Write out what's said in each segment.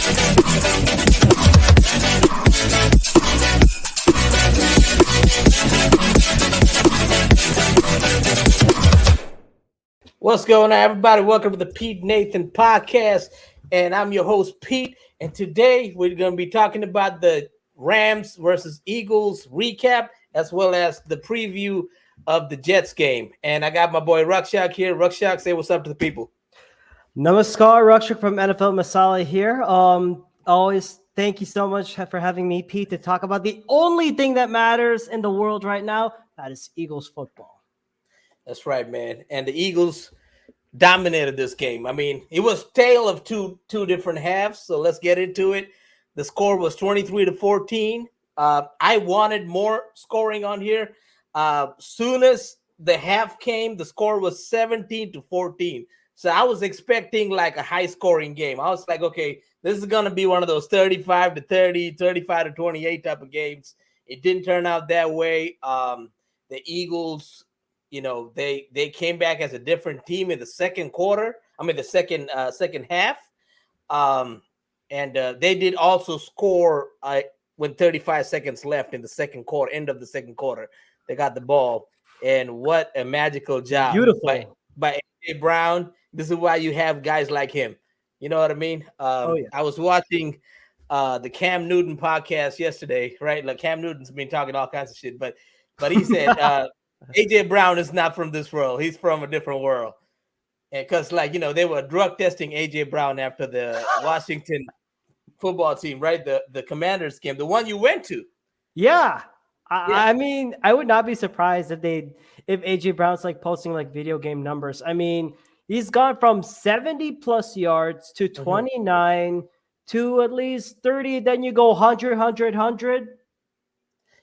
What's going on, everybody? Welcome to the Pete Nathan podcast, and I'm your host, Pete. And today we're going to be talking about the Rams versus Eagles recap, as well as the preview of the Jets game. And I got my boy Rakshak here. Rakshak, say what's up to the people. Namaskar, Rakshak from NFL Masala here. Always thank you so much for having me, Pete, to talk about the only thing that matters in the world right now. That is Eagles football. That's right, man. And the Eagles dominated this game. I mean, it was tale of two different halves. So let's get into it. The score was 23-14. I wanted more scoring on here. Soon as the half came, the score was 17-14. So I was expecting like a high scoring game. I was like, okay, this is going to be one of those 35-30, 35-28 type of games. It didn't turn out that way. The Eagles, they came back as a different team in the second quarter. I mean, the second half. And they did also score when 35 seconds left in the second quarter, end of the second quarter. They got the ball. And what a magical job. Beautiful. By A.J. Brown. This is why you have guys like him. You know what I mean? Yeah. I was watching the Cam Newton podcast yesterday, right? Like Cam Newton's been talking all kinds of shit, but he said A.J. Brown is not from this world. He's from a different world. And because, they were drug testing A.J. Brown after the Washington football team, right? The Commanders game, the one you went to. Yeah. I mean, I would not be surprised if AJ Brown's like posting like video game numbers. I mean, he's gone from 70 plus yards to 29 to at least 30. Then you go 100.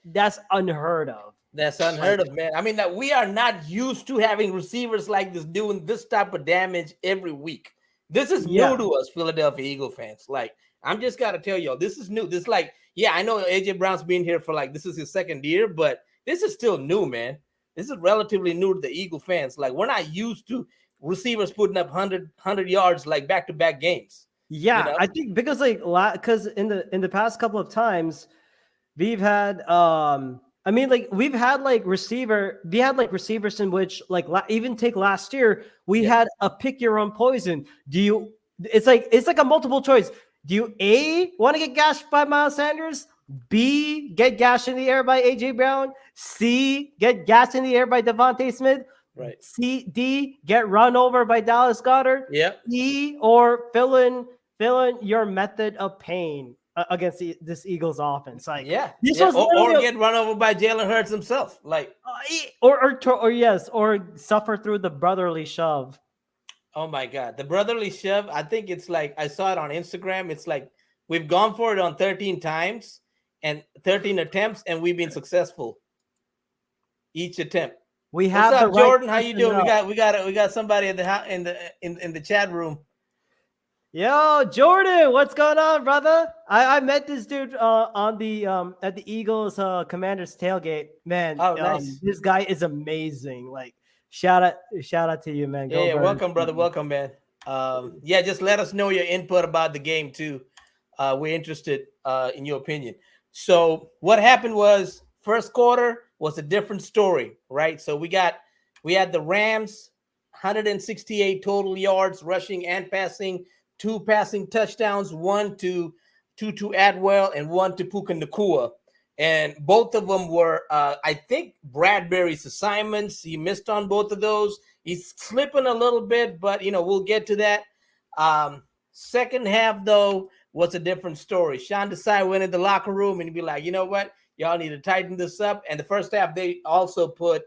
That's unheard of. That's unheard of, man. I mean, that we are not used to having receivers like this doing this type of damage every week. This is new to us, Philadelphia Eagle fans. Like, I'm just got to tell y'all, this is new. This I know A.J. Brown's been here for this is his second year, but this is still new, man. This is relatively new to the Eagle fans. Like, we're not used to receivers putting up 100 yards like back-to-back games. Yeah, I think because because in the past couple of times we've had we had receivers in which even take last year we had a pick your own poison. It's like a multiple choice. Do you A, want to get gashed by Miles Sanders? B, get gashed in the air by A.J. Brown? C, get gashed in the air by Devontae Smith? Right. D, get run over by Dallas Goedert? Yep. E, or fill in your method of pain against this Eagles offense. Or get run over by Jalen Hurts himself. Or suffer through the brotherly shove. Oh my God. The brotherly shove, I think it's I saw it on Instagram. It's we've gone for it on 13 times and 13 attempts, and we've been successful each attempt. What's up, Jordan? How you doing? We got somebody in the chat room. Yo, Jordan, what's going on, brother? I met this dude on the at the Eagles Commanders tailgate. Man, nice. This guy is amazing. Shout out to you, man. Yeah, welcome, brother. Welcome, man. Just let us know your input about the game too. We're interested in your opinion. So what happened was first quarter was a different story, right? So we had the Rams 168 total yards rushing and passing, 2 passing touchdowns, one to Tutu Atwell and one to Puka Nacua. And both of them were, I think, Bradbury's assignments. He missed on both of those. He's slipping a little bit, but, we'll get to that. Second half, though, was a different story. Sean Desai went in the locker room and he'd be like, you know what? Y'all need to tighten this up. And the first half, they also put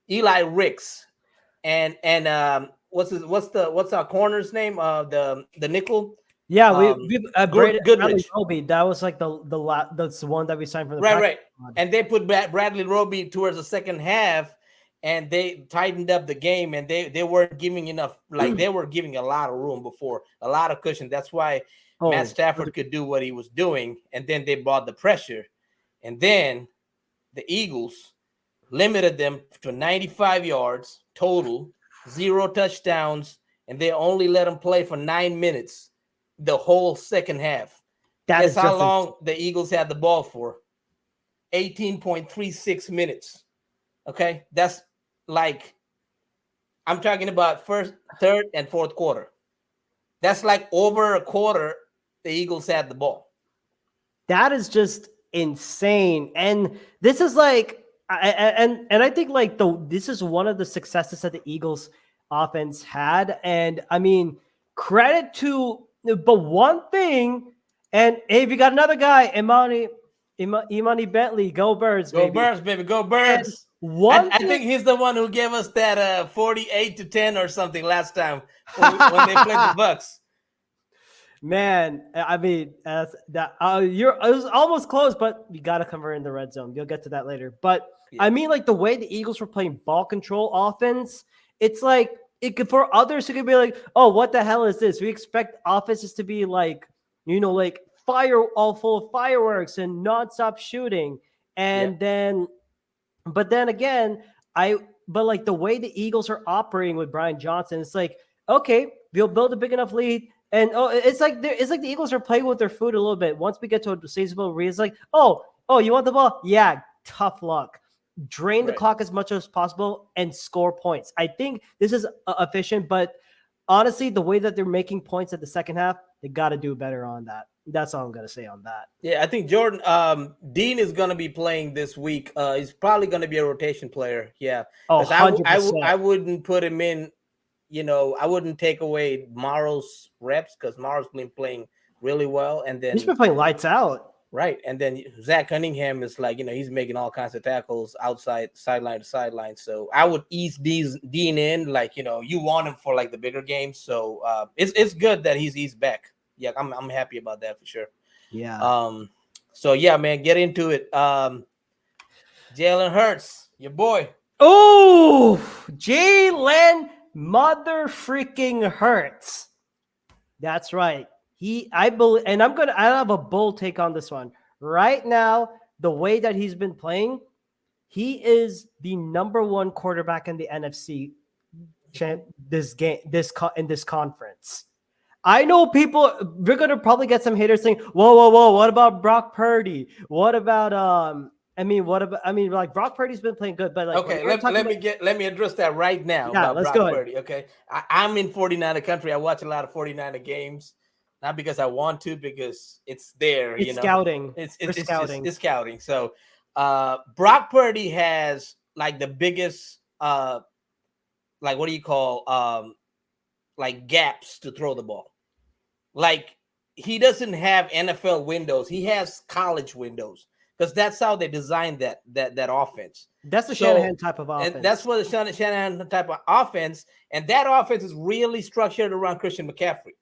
Eli Ricks and what's our corner's name? The nickel. Yeah, we upgraded Bradley Goodrich. Roby. That was that's the one that we signed from the right. And they put Bradley Roby towards the second half, and they tightened up the game, and they weren't giving enough. They were giving a lot of room before, a lot of cushion. That's why Matt Stafford could do what he was doing, and then they brought the pressure, and then the Eagles limited them to 95 yards total, 0 touchdowns, and they only let them play for 9 minutes. the whole second half. That Guess is how just long the Eagles had the ball for? 18.36 minutes. Okay, that's like, I'm talking about first, third, and fourth quarter. That's like over a quarter the Eagles had the ball. that is just insane. And this is like, and I think like this is one of the successes that the Eagles offense had. And I mean, credit to, but one thing, and hey, if you got another guy, Imani Bentley, go Birds, Go baby. Birds, baby, go And Birds. one I thing, think he's the one who gave us that 48-10 or something last time when they played the Bucks. man, I mean, that it was almost close, but you got to convert in the red zone. You'll get to that later. But Yeah. I mean, like the way the Eagles were playing ball control offense, it's like it could, for others, it could be like, oh, what the hell is this? We expect offenses to be like, like fire, all full of fireworks and nonstop shooting, and then, but then again, but like the way the Eagles are operating with Brian Johnson, it's like, okay, we'll build a big enough lead. And it's like the Eagles are playing with their food a little bit. Once we get to a seasonable read, it's like, oh, you want the ball? Yeah, tough luck. Drain the clock as much as possible and score points. I think this is efficient, but honestly, the way that they're making points at the second half, they got to do better on that. That's all I'm gonna say on that. Yeah, I think Jordan Dean is going to be playing this week. He's probably going to be a rotation player. Yeah, Oh, because 100%. I wouldn't put him in. I wouldn't take away Morrow's reps because Morrow's been playing really well, and then he's been playing lights out. Right, and then Zach Cunningham is like, he's making all kinds of tackles outside, sideline to sideline. So I would ease Dean in, like, you want him for like the bigger games. So it's good that he's back. Yeah, I'm happy about that for sure. Yeah. So yeah, man, get into it. Jalen Hurts, your boy. Oh, Jalen mother freaking Hurts. That's right. I believe, and I have a bold take on this one. Right now, the way that he's been playing, he is the number one quarterback in the NFC in this conference. I know we're gonna probably get some haters saying, whoa, what about Brock Purdy? What about like Brock Purdy's been playing good, but like, okay, let me address that right now. Yeah, about let's Brock go. Purdy, okay, I'm in 49er country. I watch a lot of 49er games, not because I want to, because it's there. It's scouting. It's scouting. It's scouting. So, Brock Purdy has like the biggest like, what do you call like gaps to throw the ball. Like, he doesn't have NFL windows. He has college windows, because that's how they designed that offense. That's the Shanahan type of offense. And that's what the Shanahan type of offense. And that offense is really structured around Christian McCaffrey,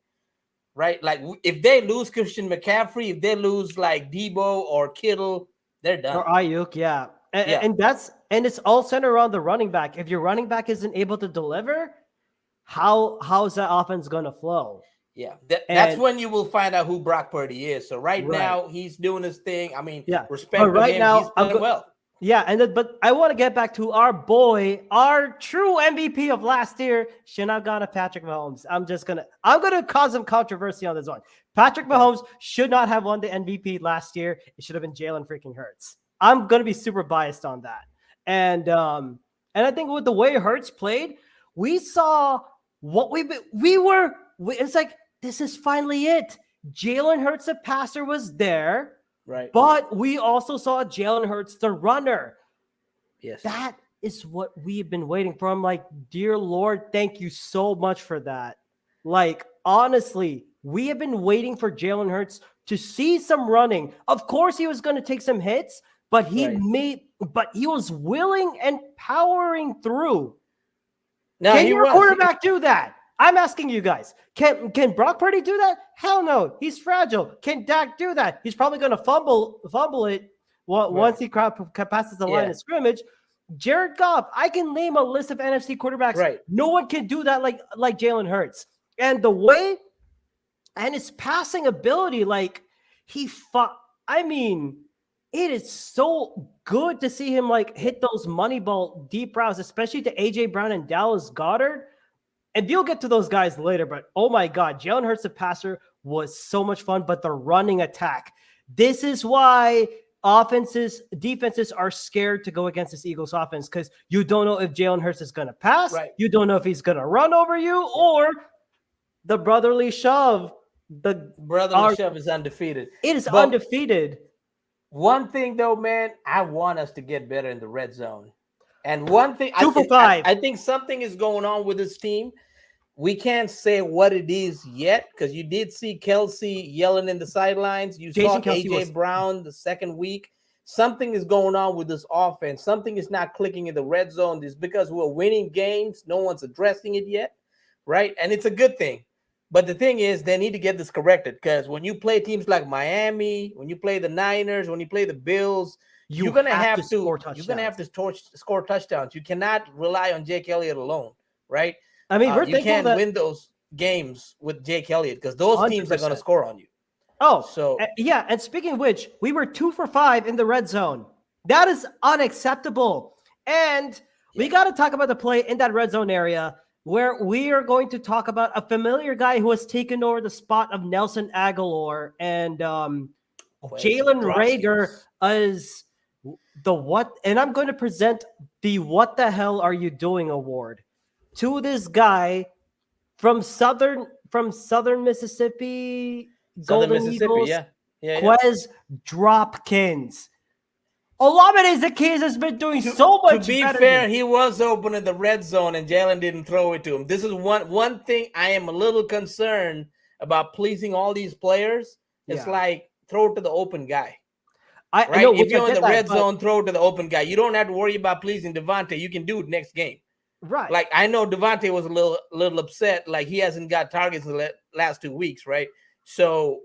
right? Like, if they lose Christian McCaffrey, if they lose like Debo or Kittle, they're done. Or Ayuk, yeah. And it's all centered around the running back. If your running back isn't able to deliver, how's that offense going to flow? Yeah, that's when you will find out who Brock Purdy is. So right now, he's doing his thing. I mean, respect for him. Now, he's playing well. Yeah, but I want to get back to our boy, our true MVP of last year, Shinagana Patrick Mahomes. I'm gonna cause some controversy on this one. Patrick Mahomes should not have won the MVP last year. It should have been Jalen freaking Hurts. I'm gonna be super biased on that. And I think with the way Hurts played, we saw what it's like, this is finally it. Jalen Hurts, the passer, was there. Right. But we also saw Jalen Hurts, the runner. Yes. That is what we've been waiting for. I'm like, dear Lord, thank you so much for that. Like, honestly, we have been waiting for Jalen Hurts to see some running. Of course, he was going to take some hits, but he was willing and powering through. Now, can your quarterback do that? I'm asking you guys, can Brock Purdy do that? Hell no. He's fragile. Can Dak do that? He's probably going to fumble it once he passes the line of scrimmage. Jared Goff, I can name a list of NFC quarterbacks. Right. No one can do that like Jalen Hurts. And the way and his passing ability, like he fought. I mean, it is so good to see him like hit those money ball deep routes, especially to AJ Brown and Dallas Goedert. and you'll get to those guys later, but oh my God, Jalen Hurts, the passer, was so much fun, but the running attack. This is why defenses are scared to go against this Eagles offense, because you don't know if Jalen Hurts is going to pass. Right. You don't know if he's going to run over you, or the brotherly shove. The brotherly shove is undefeated. It is undefeated. One thing though, man, I want us to get better in the red zone. And one thing, 2 for 5. I think something is going on with this team. We can't say what it is yet, because you did see Kelsey yelling in the sidelines. You saw AJ Brown the second week. Something is going on with this offense. Something is not clicking in the red zone. It's because we're winning games. No one's addressing it yet, right? And it's a good thing. But the thing is, they need to get this corrected, because when you play teams like Miami, when you play the Niners, when you play the Bills, you're gonna have to score touchdowns. You cannot rely on Jake Elliott alone, right? I mean, you can't win those games with Jake Elliott, because those 100%. Teams are going to score on you. Oh, so yeah. And speaking of which, we were 2 for 5 in the red zone. That is unacceptable. And we got to talk about the play in that red zone area, where we are going to talk about a familiar guy who has taken over the spot of Nelson Aguilar, and Jalen Reagor as the what? And I'm going to present the "What the hell are you doing?" award to this guy from southern Mississippi, Golden Eagles, Quez Dropkins. Olamides the Keys has been doing so much. To be fair, he was open in the red zone, and Jalen didn't throw it to him. This is one thing I am a little concerned about, pleasing all these players. It's like, throw it to the open guy. Right? I know, if you're in the red zone, throw it to the open guy. You don't have to worry about pleasing Devontae. You can do it next game. Right. Like, I know Devontae was a little upset. Like, he hasn't got targets in the last 2 weeks, right? So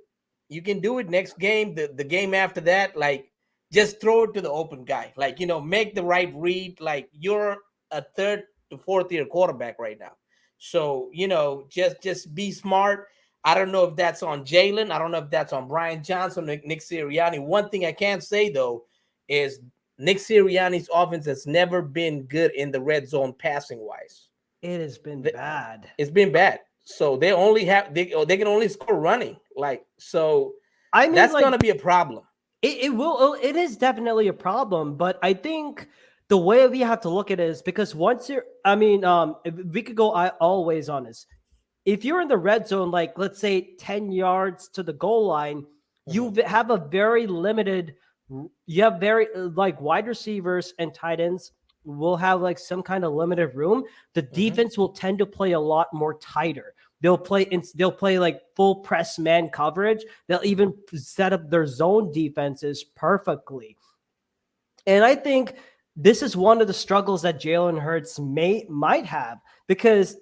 you can do it next game. The game after that, like, just throw it to the open guy. Like, make the right read. Like, you're a 3rd to 4th year quarterback right now. So, just be smart. I don't know if that's on Jalen. I don't know if that's on Brian Johnson, Nick Sirianni. One thing I can say, though, is Nick Sirianni's offense has never been good in the red zone passing wise. It has been bad. It's been bad. So they can only score running. Like, so I mean, that's going to be a problem. It will. It is definitely a problem. But I think the way we have to look at it is, because once we could go all ways on this. If you're in the red zone, like, let's say 10 yards to the goal line, you have a very limited. You have like wide receivers and tight ends will have like some kind of limited room. The defense will tend to play a lot more tighter. They'll play like full press man coverage. They'll even set up their zone defenses perfectly. And I think this is one of the struggles that Jalen Hurts might have, because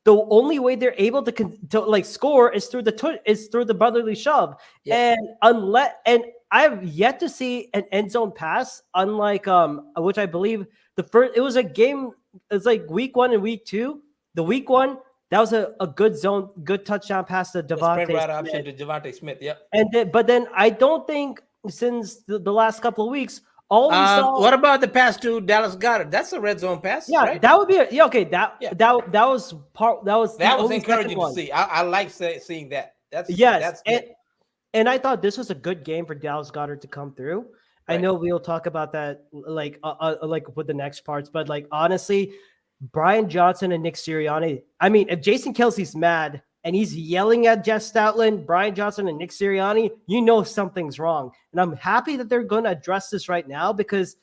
the only way they're able to like score is through the brotherly shove. Yeah. And I've yet to see an end zone pass, unlike which I believe it was a game. It's like week 1 and week 2. The week 1, that was a good touchdown pass to Devontae Smith. Yeah. But then I don't think since the last couple of weeks. What about the pass to Dallas Goedert? That's a red zone pass. Yeah, right? That would be that was encouraging to see. I like seeing that. That's and I thought this was a good game for Dallas Goedert to come through. Right. I know we'll talk about that like with the next parts, but like honestly, Brian Johnson and Nick Sirianni. I mean, if Jason Kelsey's mad and he's yelling at Jeff Stoutland, Brian Johnson, and Nick Sirianni, you know something's wrong. And I'm happy that they're going to address this right now, because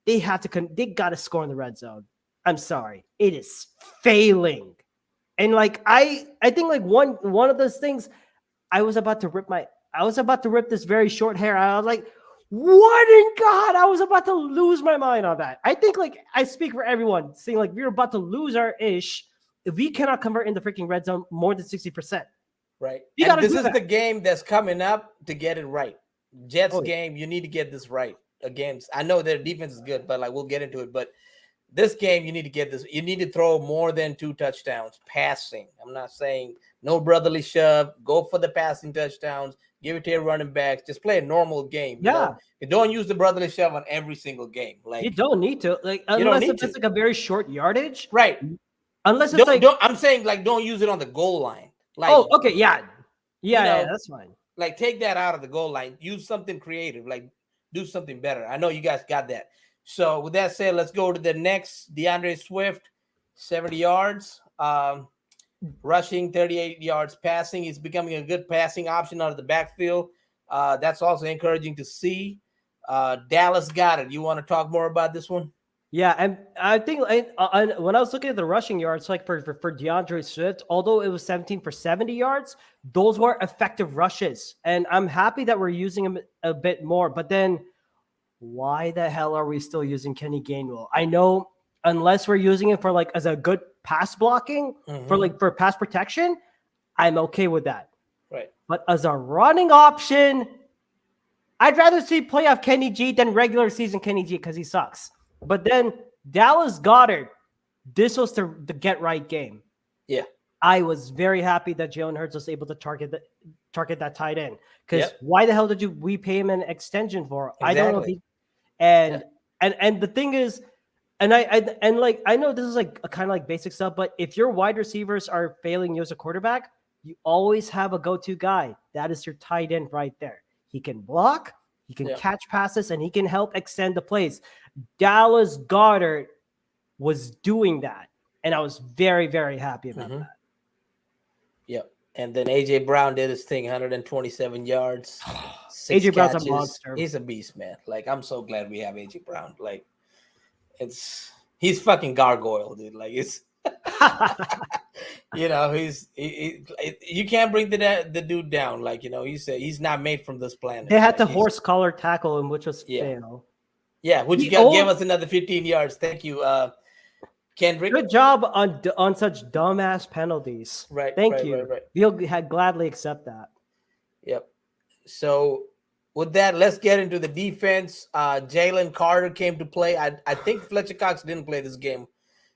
they got to score in the red zone. I'm sorry, it is failing. And like I think like one of those things, I was about to rip this very short hair. I was like, what in God? I was about to lose my mind on that. I think like I speak for everyone, saying like we're about to lose our ish if we cannot convert in the freaking red zone more than 60%. Right. And this is the game that's coming up to get it right. Jets game, you need to get this right against. I know their defense is good, but like we'll get into it. But this game, you need to get this. You need to throw more than 2 touchdowns passing. I'm not saying no brotherly shove. Go for the passing touchdowns. Give it to your running backs. Just play a normal game. You don't use the brotherly shove on every single game. Like, you don't need to. Like, unless it's like a very short yardage. Right. Unless it's like, Don't. I'm saying like don't use it on the goal line. Like oh, okay, yeah, you yeah, know, that's fine. like take that out of the goal line. Use something creative. Like do something better. I know you guys got that. So with that said, let's go to the next. DeAndre Swift, 70 yards. Rushing, 38 yards passing. He's becoming a good passing option out of the backfield. That's also encouraging to see. Dallas got it. You want to talk more about this one? Yeah, and I think when I was looking at the rushing yards, like for DeAndre Swift, although it was 17 for 70 yards, those were effective rushes, and I'm happy that we're using him a bit more. But then, why the hell are we still using Kenny Gainwell? I know unless we're using it for like as a good pass blocking for pass protection, I'm okay with that. Right. But as a running option, I'd rather see playoff Kenny G than regular season Kenny G because he sucks. But then Dallas Goedert, this was the get right game. Yeah. I was very happy that Jalen Hurts was able to target that tight end. Because why the hell did we pay him an extension for? Exactly. I don't know if he and the thing is, and I know this is like a kind of like basic stuff, but if your wide receivers are failing you as a quarterback, you always have a go-to guy. That is your tight end right there. He can block, he can catch passes, and he can help extend the plays. Dallas Goedert was doing that, and I was very, very happy about that. Yep. And then A.J. Brown did his thing, 127 yards. A.J. Brown's a monster. He's a beast, man. Like, I'm so glad we have A.J. Brown. Like, he's fucking gargoyle, dude. Like, it's you know, you can't bring the dude down. Like, you know, he said he's not made from this planet. They had to horse collar tackle him, which was fail. Yeah, would you give us another 15 yards? Thank you, Kendrick. Good job on such dumbass penalties. Right. Thank you. Right. We'll gladly accept that. Yep. So with that, let's get into the defense. Jalen Carter came to play. I think Fletcher Cox didn't play this game.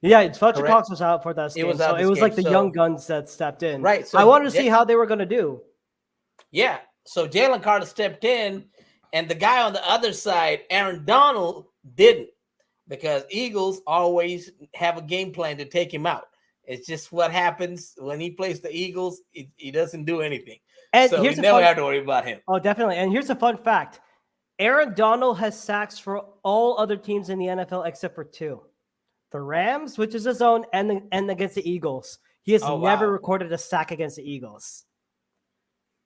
Yeah, Fletcher Cox was out for that game. It was like the young guns that stepped in. Right. So I wanted to see how they were going to do. Yeah. So Jalen Carter stepped in, and the guy on the other side, Aaron Donald, didn't, because Eagles always have a game plan to take him out. It's just what happens when he plays the Eagles. He doesn't do anything. And so we never have to worry about him. Oh, definitely. And here's a fun fact. Aaron Donald has sacks for all other teams in the NFL except for two. The Rams, which is his own, and against the Eagles. He has never recorded a sack against the Eagles.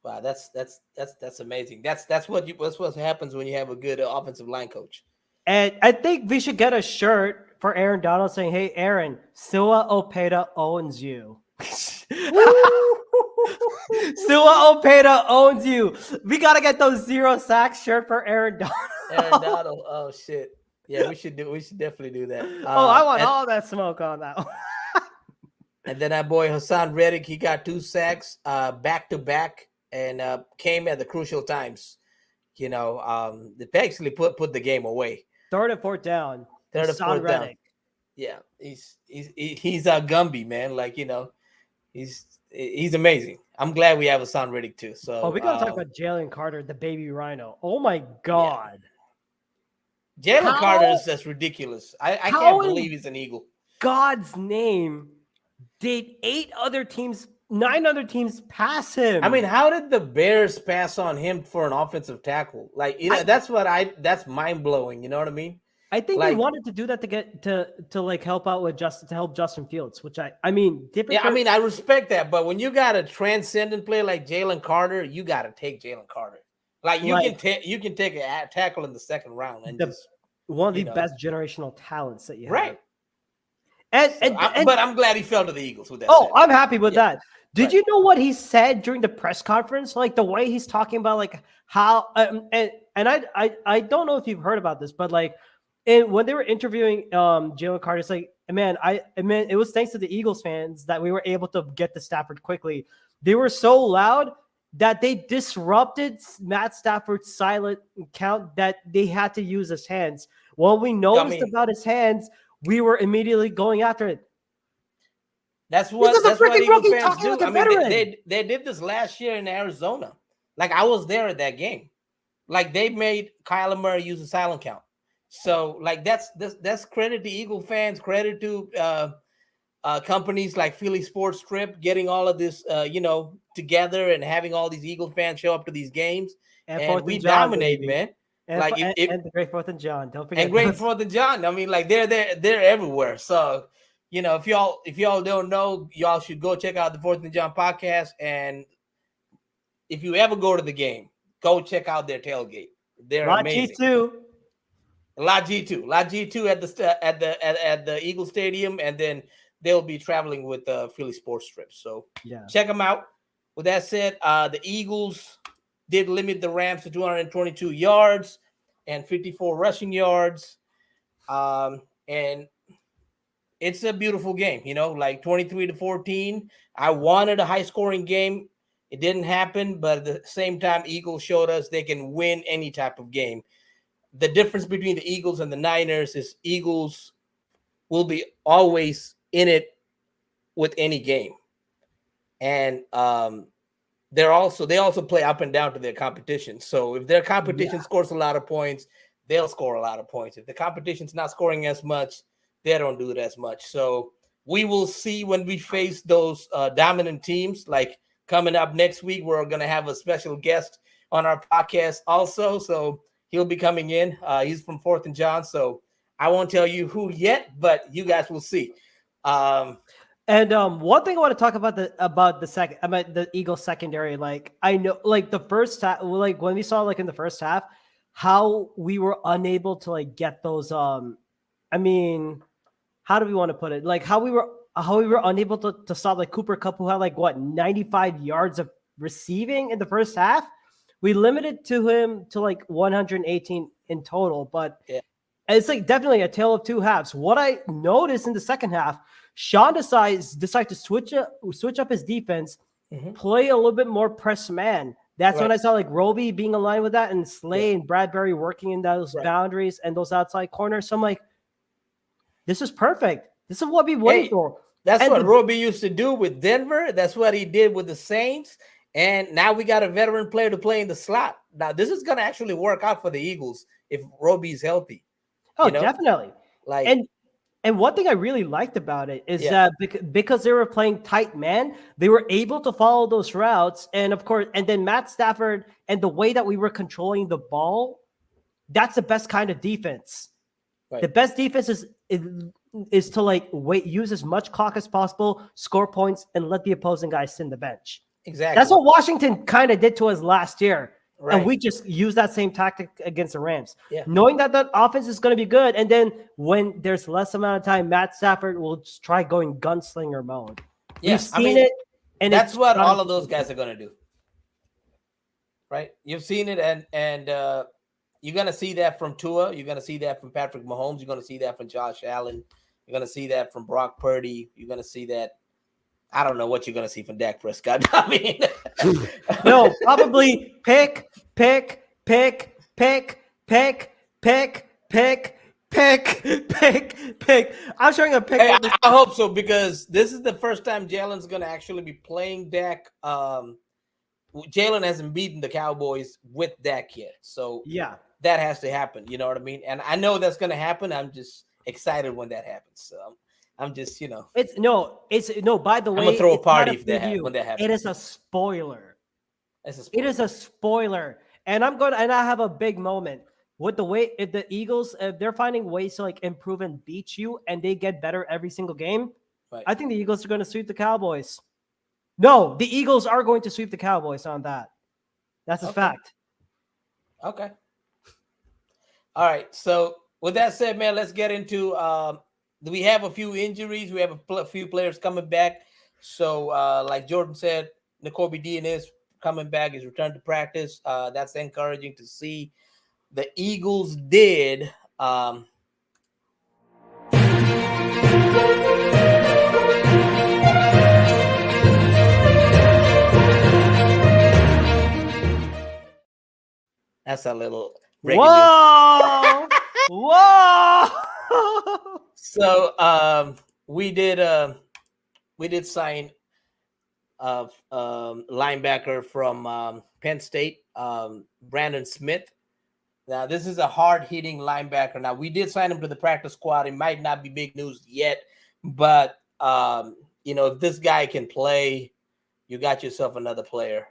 Wow, that's amazing. That's what happens when you have a good offensive line coach. And I think we should get a shirt for Aaron Donald saying, "Hey, Aaron, Sua Opeta owns you." Sua Opeta owns you. We gotta get those 0 sacks shirt for Aaron Donald. Aaron Donald. Oh shit. Yeah, we should definitely do that. I want all that smoke on that one. And then our boy Hassan Reddick, he got 2 sacks back to back, and came at the crucial times. You know, they basically put the game away. 3rd and 4th down. Third and 4th down. Yeah, he's a Gumby, man. Like, you know, he's amazing. I'm glad we have Hassan Reddick too. So we gotta talk about Jalen Carter, the baby rhino. Oh my god. Yeah. Jalen Carter is just ridiculous. I can't believe he's an Eagle. God's name did 9 other teams pass him. I mean, how did the Bears pass on him for an offensive tackle? Like, you know, that's mind blowing. You know what I mean? I think they wanted to do that to get to like help out with Justin Fields, which I mean, different. Yeah, I mean, I respect that, but when you got a transcendent player like Jalen Carter, you got to take Jalen Carter. Like you can take a tackle in the 2nd round and one of the best generational talents that you have. Right. But I'm glad he fell to the Eagles with that. Oh, I'm happy with that. Did you know what he said during the press conference? Like the way he's talking about like how and I don't know if you've heard about this, but like when they were interviewing Jalen Carter, it's like, man, it was thanks to the Eagles fans that we were able to get to Stafford quickly. They were so loud that they disrupted Matt Stafford's silent count that they had to use his hands. When we noticed about his hands, we were immediately going after it. That's what Eagle fans do. I mean, they did this last year in Arizona. Like, I was there at that game. Like, they made Kyler Murray use a silent count. So, like, that's credit to Eagle fans, credit to companies like Philly Sports Strip getting all of this, together and having all these Eagle fans show up to these games, And and Fourth we and John, dominate, baby. man. And, Like if and the great Fourth and John. Don't and forget great those. for the John. I mean, like they're everywhere. So if y'all don't know, y'all should go check out the Fourth and John podcast. And if you ever go to the game, go check out their tailgate. They're Lot amazing. G2. Lot G2 at the Eagle Stadium, and then they'll be traveling with Philly Sports Strip. So Yeah. check them out. With that said, the Eagles did limit the Rams to 222 yards and 54 rushing yards. And it's a beautiful game, like 23-14. I wanted a high scoring game. It didn't happen, but at the same time, Eagles showed us they can win any type of game. The difference between the Eagles and the Niners is Eagles will be always in it with any game. And they also play up and down to their competition. So if their competition scores a lot of points, they'll score a lot of points. If the competition's not scoring as much, they don't do it as much. So we will see when we face those dominant teams. Like coming up next week, we're going to have a special guest on our podcast also. So he'll be coming in. He's from Fourth and John. So I won't tell you who yet, but you guys will see. And one thing I want to talk about the Eagles secondary. Like I know, like the first half, like when we saw like in the first half, how we were unable to like get those. I mean, how do we want to put it? Like how we were unable to stop like Cooper Kupp, who had like 95 yards of receiving in the first half. We limited to him to like 118 in total, but it's like definitely a tale of two halves. What I noticed in the second half, Sean decides to switch up his defense, play a little bit more press man. That's when I saw like Roby being aligned with that, and Slay and Bradbury working in those boundaries and those outside corners. So I'm like, this is perfect. This is what we waited for. That's what Roby used to do with Denver. That's what he did with the Saints. And now we got a veteran player to play in the slot. Now this is going to actually work out for the Eagles if Roby's healthy. Oh, definitely. And one thing I really liked about it is that because they were playing tight man, they were able to follow those routes. And of course, and then Matt Stafford and the way that we were controlling the ball, that's the best kind of defense. Right. The best defense is to like use as much clock as possible, score points, and let the opposing guys sit in the bench. Exactly. That's what Washington kind of did to us last year. Right. And we just use that same tactic against the Rams, knowing that that offense is going to be good. And then when there's less amount of time, Matt Stafford will just try going gunslinger mode. Yes, We've seen it. And that's what all of those guys are going to do. Right. You've seen it. And you're going to see that from Tua. You're going to see that from Patrick Mahomes. You're going to see that from Josh Allen. You're going to see that from Brock Purdy. You're going to see that. I don't know what you're going to see from Dak Prescott. I mean, no, probably pick. I'm showing a pick. Hey, I hope so, because this is the first time Jalen's going to actually be playing Dak. Jalen hasn't beaten the Cowboys with Dak yet. So that has to happen. You know what I mean? And I know that's going to happen. I'm just excited when that happens. So I'm just, By the way, I'm gonna throw a party when that happens. It is a spoiler. It is a spoiler. And I have a big moment with the way, if the Eagles, if they're finding ways to like improve and beat you and they get better every single game, I think the Eagles are going to sweep the Cowboys. No, the Eagles are going to sweep the Cowboys on that. That's a fact. Okay. All right. So with that said, man, let's get into, we have a few injuries. We have a few players coming back. So like Jordan said, N'Kobe Dean is coming back. He's returned to practice. That's encouraging to see. The Eagles did that's a little whoa whoa. So we did sign a linebacker from Penn State, Brandon Smith. Now this is a hard-hitting linebacker. Now we did sign him to the practice squad. It might not be big news yet, but If this guy can play, you got yourself another player.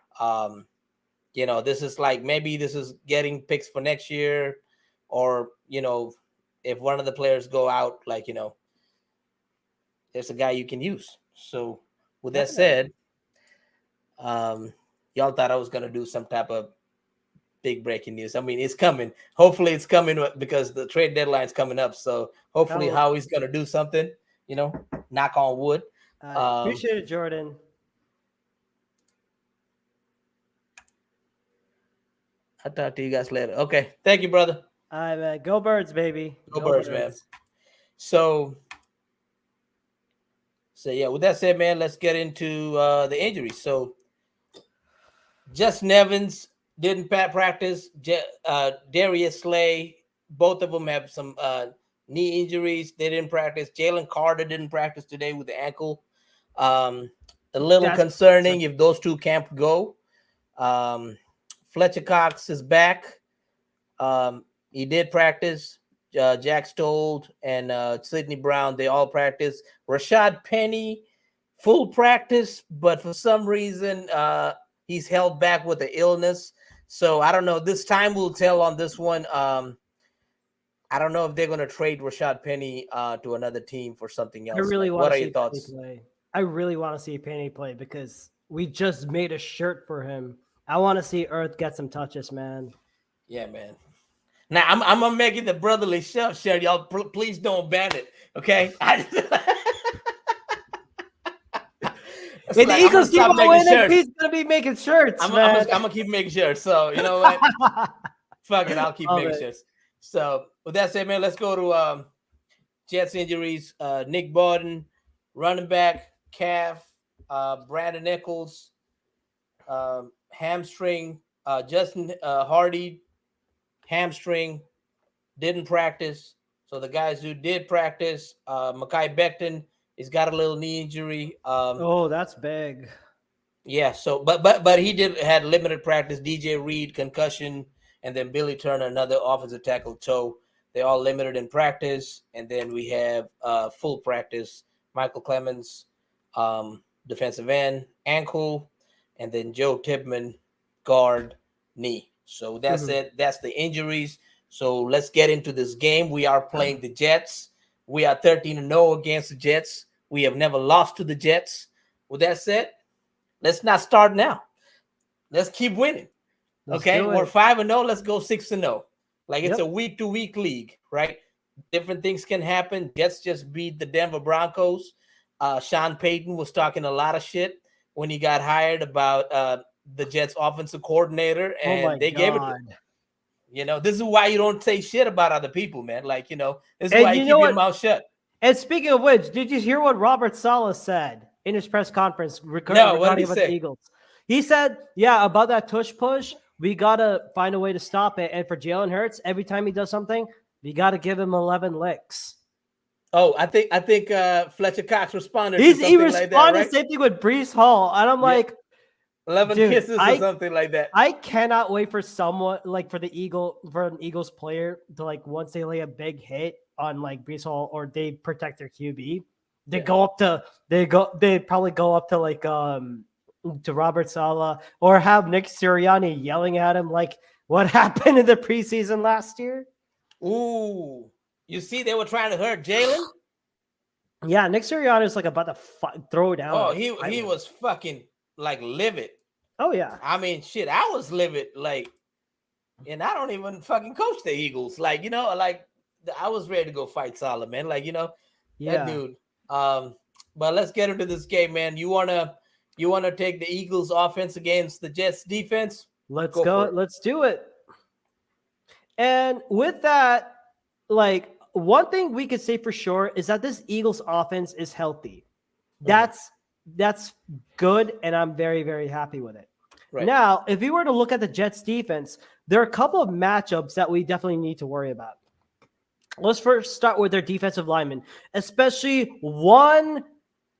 This is like maybe this is getting picks for next year, or if one of the players go out, like there's a guy you can use. So with that said, y'all thought I was gonna do some type of big breaking news. I mean, it's coming. Hopefully, it's coming because the trade deadline's coming up. So hopefully, Howie's gonna do something. Knock on wood. I appreciate it, Jordan. I'll talk to you guys later. Okay, thank you, brother. All right, man. Go Birds, baby. Go Birds, man. So yeah, with that said, man, let's get into the injuries. So Justin Evans didn't practice. Darius Slay, both of them have some knee injuries. They didn't practice. Jalen Carter didn't practice today with the ankle. A little concerning if those two can't go. Fletcher Cox is back. He did practice. Jack Stoll and Sidney Brown, they all practice. Rashad Penny, full practice, but for some reason, he's held back with the illness. So I don't know. This time will tell on this one. I don't know if they're going to trade Rashad Penny to another team for something else. What are your thoughts? I really want to see Penny play because we just made a shirt for him. I want to see Earth get some touches, man. Yeah, man. Now I'm gonna make it the brotherly shove shirt. Y'all, please don't ban it, okay? If the Eagles keep on winning, he's gonna be making shirts. I'm gonna keep making shirts. So you know what? Fuck it, I'll keep making shirts. So with that said, man, let's go to Jets injuries. Nick Borden, running back, calf. Brandon Nichols, hamstring. Justin Hardy, hamstring, didn't practice. So the guys who did practice, Mekhi Becton, he's got a little knee injury. That's big. Yeah. So, but he had limited practice. DJ Reed, concussion, and then Billy Turner, another offensive tackle, toe. They all limited in practice, and then we have full practice. Michael Clemens, defensive end, ankle, and then Joe Tipman, guard, knee. So that's it. That's the injuries. So let's get into this game. We are playing the Jets. We are 13-0 against the Jets. We have never lost to the Jets. With that said, let's not start now. Let's keep winning. Okay, we're 5-0. Let's go 6-0. Like it's a week-to-week league, right? Different things can happen. Jets just beat the Denver Broncos. Sean Payton was talking a lot of shit when he got hired about the Jets offensive coordinator, and they gave it to him. This is why you don't say shit about other people, man. Like, this is why you keep your mouth shut. And speaking of which, did you hear what Robert Saleh said in his press conference regarding about the Eagles? He said, about that tush push, we got to find a way to stop it. And for Jalen Hurts, every time he does something, we got to give him 11 licks. Oh, I think Fletcher Cox responded. He responded like that, right? Same thing with Breece Hall, and I'm like, 11 kisses or something like that. I cannot wait for someone for an Eagles player to once they lay a big hit on Breece Hall or they protect their QB, they probably go up to Robert Saleh or have Nick Sirianni yelling at him like what happened in the preseason last year. Ooh, you see, they were trying to hurt Jalen. Yeah, Nick Sirianni is about to throw down. Oh, he was fucking livid. Oh yeah. I mean, shit, I was livid, and I don't even fucking coach the Eagles. I was ready to go fight Saleh, man. That dude. But let's get into this game, man. You wanna take the Eagles offense against the Jets defense? Let's go. Let's do it. And with that, one thing we could say for sure is that this Eagles offense is healthy. That's good, and I'm very, very happy with it. Right. Now, if we were to look at the Jets defense, there are a couple of matchups that we definitely need to worry about. Let's first start with their defensive linemen, especially one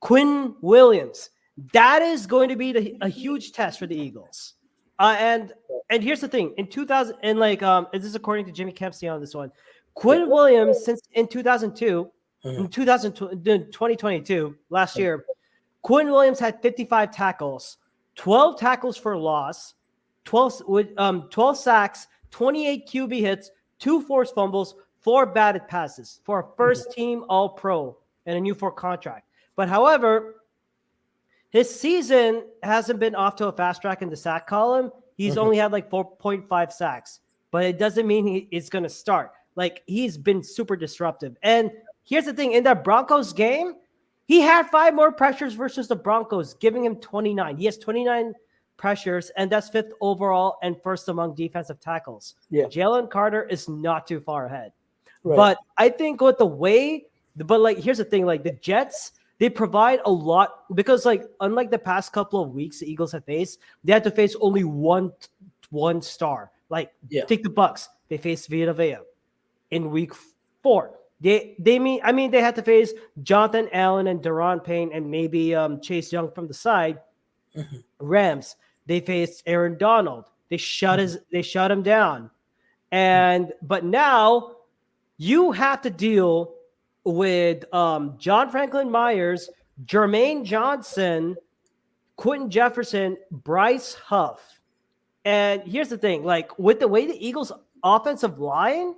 Quinn Williams. That is going to be a huge test for the Eagles. And here's the thing: in 2000, and this is according to Jimmy Kempsey on this one, Quinn Williams since in 2002 In 2022, last year, Quinn Williams had 55 tackles, 12 tackles for loss, 12 sacks, 28 QB hits, 2 forced fumbles, 4 batted passes for a first team All Pro and a new 4 contract. But however, his season hasn't been off to a fast track in the sack column. He's only had like 4.5 sacks, but it doesn't mean he's going to start. Like, he's been super disruptive. And here's the thing, in that Broncos game, he had 5 more pressures versus the Broncos, giving him 29. He has 29 pressures, and that's 5th overall and first among defensive tackles. Yeah. Jalen Carter is not too far ahead. Right. But I think with the way, but like, here's the thing, like the Jets, they provide a lot because, like, unlike the past couple of weeks the Eagles have faced, they had to face only one star. Like, take the Bucks, they faced Vita Vea in week 4. They had to face Jonathan Allen and Deron Payne and maybe Chase Young from the side. Rams, they faced Aaron Donald. They shut him down. But now you have to deal with John Franklin Myers, Jermaine Johnson, Quentin Jefferson, Bryce Huff. And here's the thing, like, with the way the Eagles offensive line,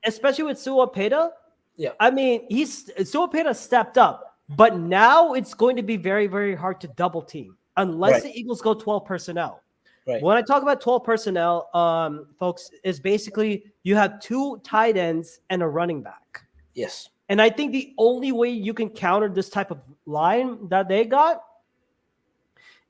especially with Suapeta, I mean, Suapeta stepped up, but now it's going to be very, very hard to double team unless the Eagles go 12 personnel. Right. When I talk about 12 personnel, folks, is basically you have 2 tight ends and a running back. Yes. And I think the only way you can counter this type of line that they got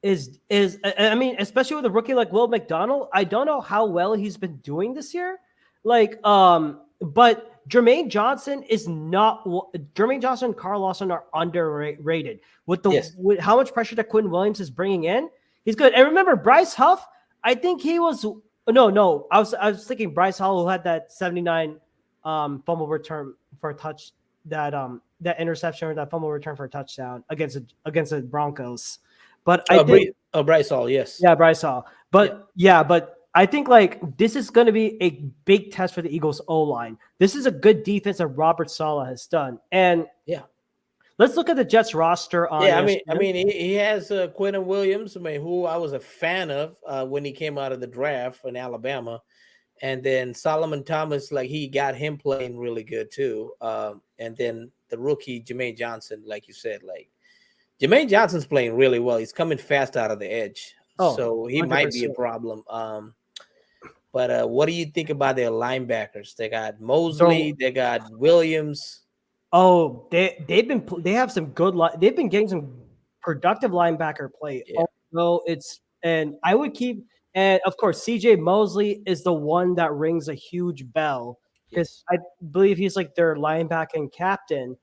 is I mean, especially with a rookie like Will McDonald, I don't know how well he's been doing this year. Like, but Jermaine Johnson and Carl Lawson are underrated with with how much pressure that Quinn Williams is bringing in. He's good. And remember, Bryce Huff, I think he was no. I was thinking Bryce Hall, who had that 79 fumble return for a touch, that interception or that fumble return for a touchdown against the Broncos. But I think Bryce Hall, yes. Yeah, Bryce Hall. But but I think, like, this is going to be a big test for the Eagles O-line. This is a good defense that Robert Saleh has done. And let's look at the Jets roster. I mean, he has Quentin Williams, who I was a fan of when he came out of the draft in Alabama, and then Solomon Thomas, like, he got him playing really good too. And then the rookie Jermaine Johnson, like you said, like, Jermaine Johnson's playing really well. He's coming fast out of the edge, so he 100%. Might be a problem. But what do you think about their linebackers? They got Mosley, they got Williams. Oh, they have some good. They've been getting some productive linebacker play. Yeah. I would keep, and of course, CJ Mosley is the one that rings a huge bell because I believe he's like their linebacking captain.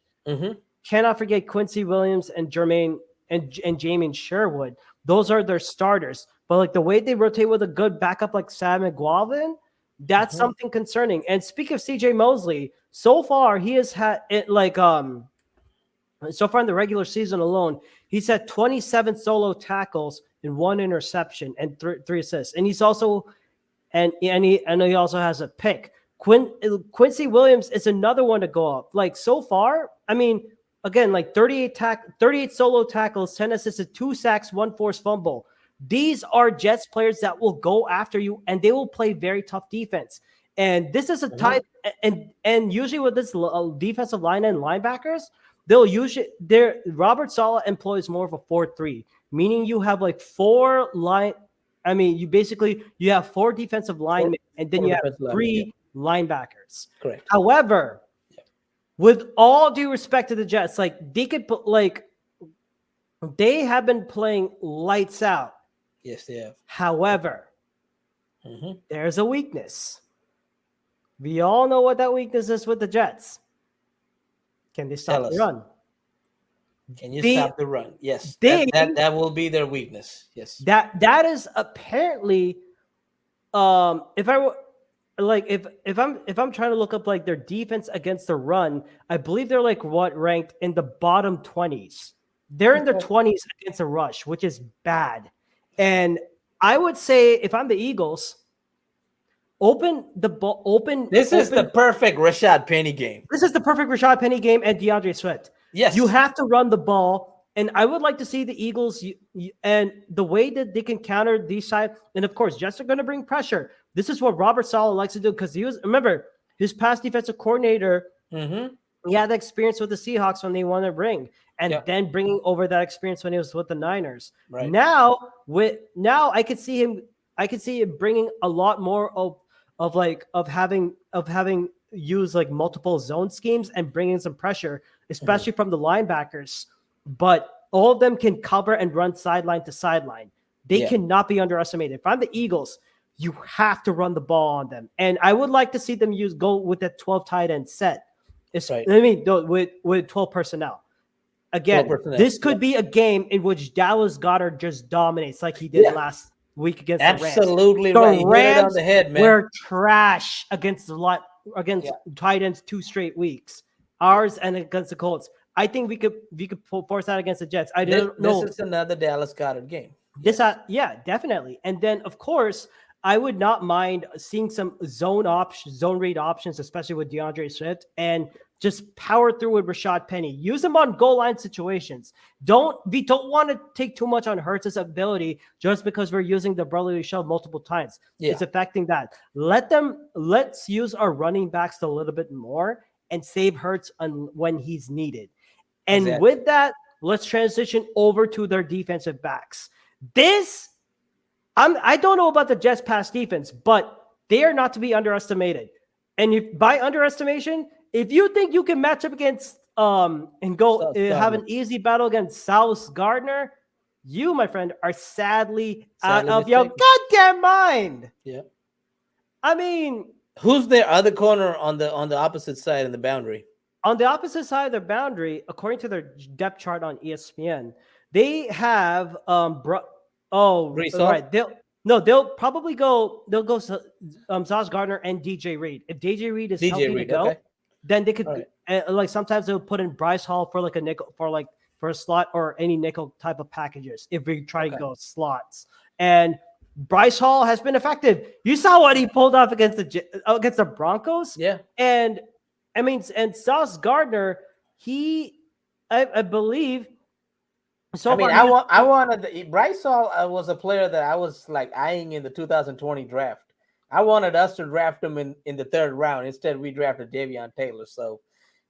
Cannot forget Quincy Williams and Jermaine and Jamin Sherwood. Those are their starters. But like the way they rotate with a good backup like Sam McGuavin, that's something concerning. And speaking of CJ Mosley, so far he has had it so far in the regular season alone, he's had 27 solo tackles and 1 interception and 3 assists. And he's also he also has a pick. Quincy Williams is another one to go up. Like, so far, I mean, again, like 38 solo tackles, 10 assists, 2 sacks, 1 forced fumble. These are Jets players that will go after you, and they will play very tough defense. And this is a type, and usually with this defensive line and linebackers, Robert Saleh employs more of a 4-3, meaning you have like 4 line. I mean, you have 4 defensive linemen, and then you have 3 linebackers. Correct. However, with all due respect to the Jets, like, they could put, like, they have been playing lights out. Yes, they have. However, there's a weakness. We all know what that weakness is with the Jets. Can they stop the run? Can you stop the run? Yes. That will be their weakness. Yes. That is apparently, if I'm trying to look up like their defense against the run, I believe they're like ranked in the bottom 20s. They're in their 20s against a rush, which is bad. And I would say, if I'm the Eagles, Open the ball. This is the perfect Rashad Penny game. This is the perfect Rashad Penny game and DeAndre Swift. Yes. You have to run the ball. And I would like to see the Eagles and the way that they can counter these side. And of course, Jets are going to bring pressure. This is what Robert Saleh likes to do because remember, his past defensive coordinator, he had the experience with the Seahawks when they won a ring, and then bringing over that experience when he was with the Niners. Right. Now I could see him bringing a lot more of having used like multiple zone schemes and bringing some pressure, especially from the linebackers. But all of them can cover and run sideline to sideline. They cannot be underestimated. If I'm the Eagles, you have to run the ball on them. And I would like to see them go with that 12 tight end set. I mean, with 12 personnel. Again, 12 personnel. This could be a game in which Dallas Goedert just dominates like he did last week against the Rams. Absolutely the right. Rams on the head, man. were trash against tight ends 2 straight weeks. Ours and against the Colts. I think we could force that against the Jets. I don't know. This is another Dallas Goedert game. Definitely. And then of course, I would not mind seeing some zone read options, especially with DeAndre Swift, and just power through with Rashad Penny. Use them on goal line situations. We don't want to take too much on Hurts' ability just because we're using the brotherly shove multiple times. It's affecting that. Let's use our running backs a little bit more and save Hurts when he's needed. And with that, let's transition over to their defensive backs. I don't know about the Jets' pass defense, but they are not to be underestimated. And by underestimation, if you think you can match up against and go have an easy battle against Sauce Gardner, you, my friend, are sadly out of your goddamn mind. Yeah. I mean, who's their other corner on the opposite side of the boundary? On the opposite side of the boundary, according to their depth chart on ESPN, they have right. They'll probably go. They'll go Sauce Gardner and DJ Reed. If DJ Reed is healthy to go, then they could like sometimes they'll put in Bryce Hall for like a nickel for a slot or any nickel type of packages if we try to go slots. And Bryce Hall has been effective. You saw what he pulled off against the Broncos. Yeah. And I mean, and Sauce Gardner, I believe. So I wanted Bryce Hall was a player that I was like eyeing in the 2020 draft. I wanted us to draft him in the 3rd round. Instead, we drafted Davion Taylor. So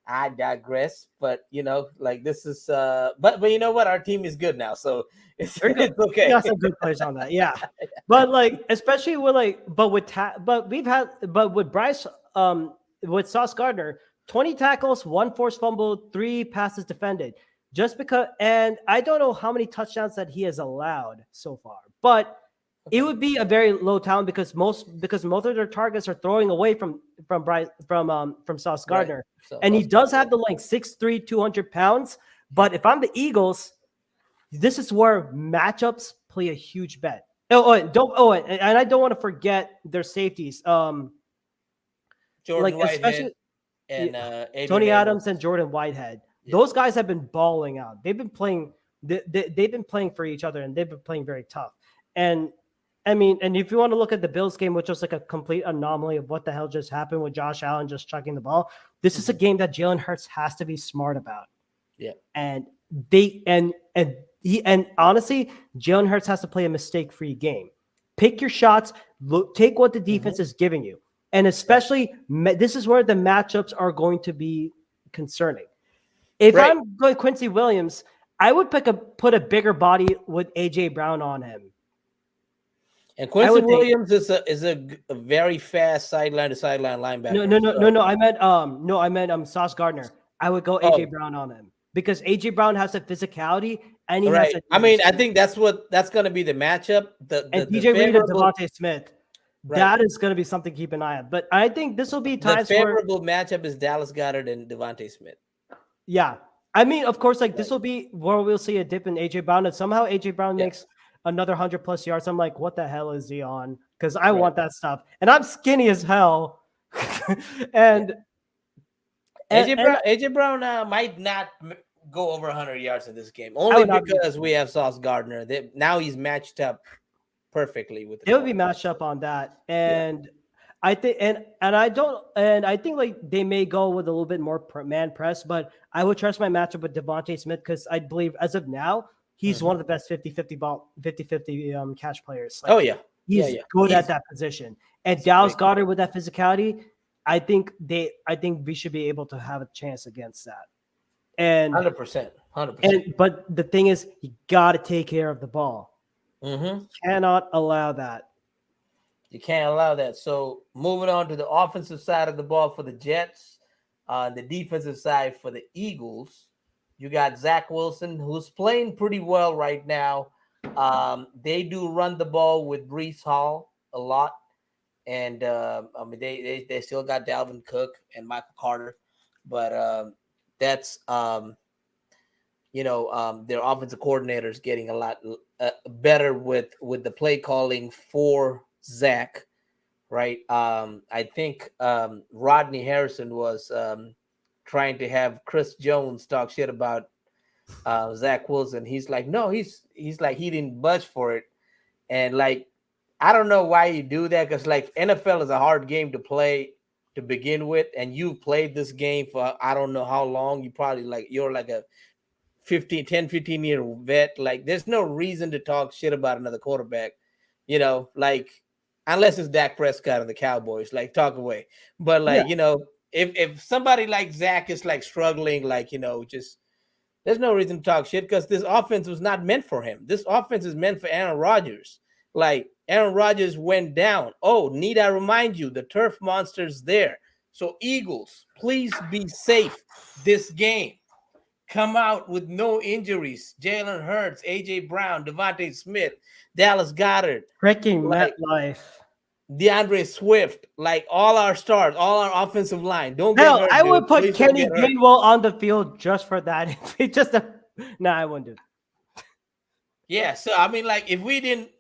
I digress. But this is but you know what? Our team is good now, so it's okay. We got some good players on that, yeah. But especially with with Bryce with Sauce Gardner, 20 tackles, 1 forced fumble, 3 passes defended. Just because, and I don't know how many touchdowns that he has allowed so far, but it would be a very low talent because most of their targets are throwing away from Sauce Gardner, right. So, and he does have the length, 6'3", 200 pounds. But if I'm the Eagles, this is where matchups play a huge bet. And I don't want to forget their safeties. Jordan Whitehead and Tony Adams and Jordan Whitehead. Yeah. Those guys have been balling out. They've been playing. They've been playing for each other, and they've been playing very tough. And I mean, and if you want to look at the Bills game, which was like a complete anomaly of what the hell just happened with Josh Allen just chucking the ball, this is a game that Jalen Hurts has to be smart about. Yeah, and honestly, Jalen Hurts has to play a mistake-free game. Pick your shots. Take what the defense is giving you, and especially this is where the matchups are going to be concerning. If I'm going Quincy Williams, I would put a bigger body with AJ Brown on him. And Quincy Williams is a very fast sideline to sideline linebacker. No. I meant Sauce Gardner. I would go AJ Brown on him because AJ Brown has a physicality and he has. I think that's going to be the matchup. DJ Reed and Devontae Smith. Right. That is going to be something to keep an eye on. But I think this will be times the favorable matchup is Dallas Goedert and Devontae Smith. Yeah. I mean, of course, this will be where we'll see a dip in AJ Brown. And somehow AJ Brown makes another 100+ yards. I'm like, what the hell is he on? Because I want that stuff. And I'm skinny as hell. and AJ Brown might not go over 100 yards in this game. Only because we have Sauce Gardner. Now he's matched up perfectly with it would be matched up on that. And I think, and I don't, and I think like they may go with a little bit more man press, but I would trust my matchup with Devontae Smith because I believe as of now he's one of the best 50-50 ball 50-50 catch players. Oh Like yeah, yeah, he's yeah. good at He's that position. And Dallas great. Goddard with that physicality, I think we should be able to have a chance against that. And 100%, 100%. but the thing is, you got to take care of the ball. Mm-hmm. Cannot allow that. You can't allow that. So moving on to the offensive side of the ball for the Jets, the defensive side for the Eagles, you got Zach Wilson, who's playing pretty well right now. They do run the ball with Brees Hall a lot, and I mean they still got Dalvin Cook and Michael Carter, but that's their offensive coordinators getting a lot better with the play calling for Zach, right? I think Rodney Harrison was trying to have Chris Jones talk shit about Zach Wilson. He's like, no, he's like he didn't budge for it, and like I don't know why you do that because like NFL is a hard game to play to begin with, and you've played this game for I don't know how long. You probably like you're like a 15 year vet. Like there's no reason to talk shit about another quarterback, like unless it's Dak Prescott and the Cowboys, like talk away. But Yeah. like, if somebody like Zach is like struggling, like, just there's no reason to talk shit because this offense was not meant for him. This offense is meant for Aaron Rodgers. Like Aaron Rodgers went down. Oh, need I remind you, the turf monster's there. So Eagles, please be safe this game. Come out with no injuries. Jalen Hurts, AJ Brown, Devontae Smith, Dallas Goddard, Freaking like MetLife. DeAndre Swift, like all our stars, all our offensive line. Don't get Hell, hurt, I would dude. put Please don't Kenny get hurt. Gainwell on the field just for that. If it just no, I wouldn't do that. Yeah, so I mean, like if we didn't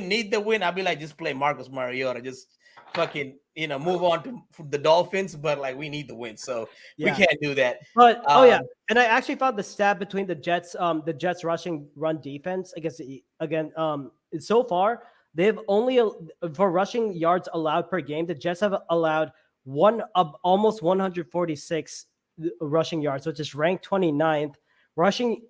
need the win, I'd be like, just play Marcus Mariota, just fucking move on to the Dolphins. But like we need the win, so we Yeah. can't do that. But oh yeah, and I actually found the stat between the Jets rushing run defense against so far they've only for rushing yards allowed per game, the Jets have allowed almost 146 rushing yards, which is ranked 29th. Rushing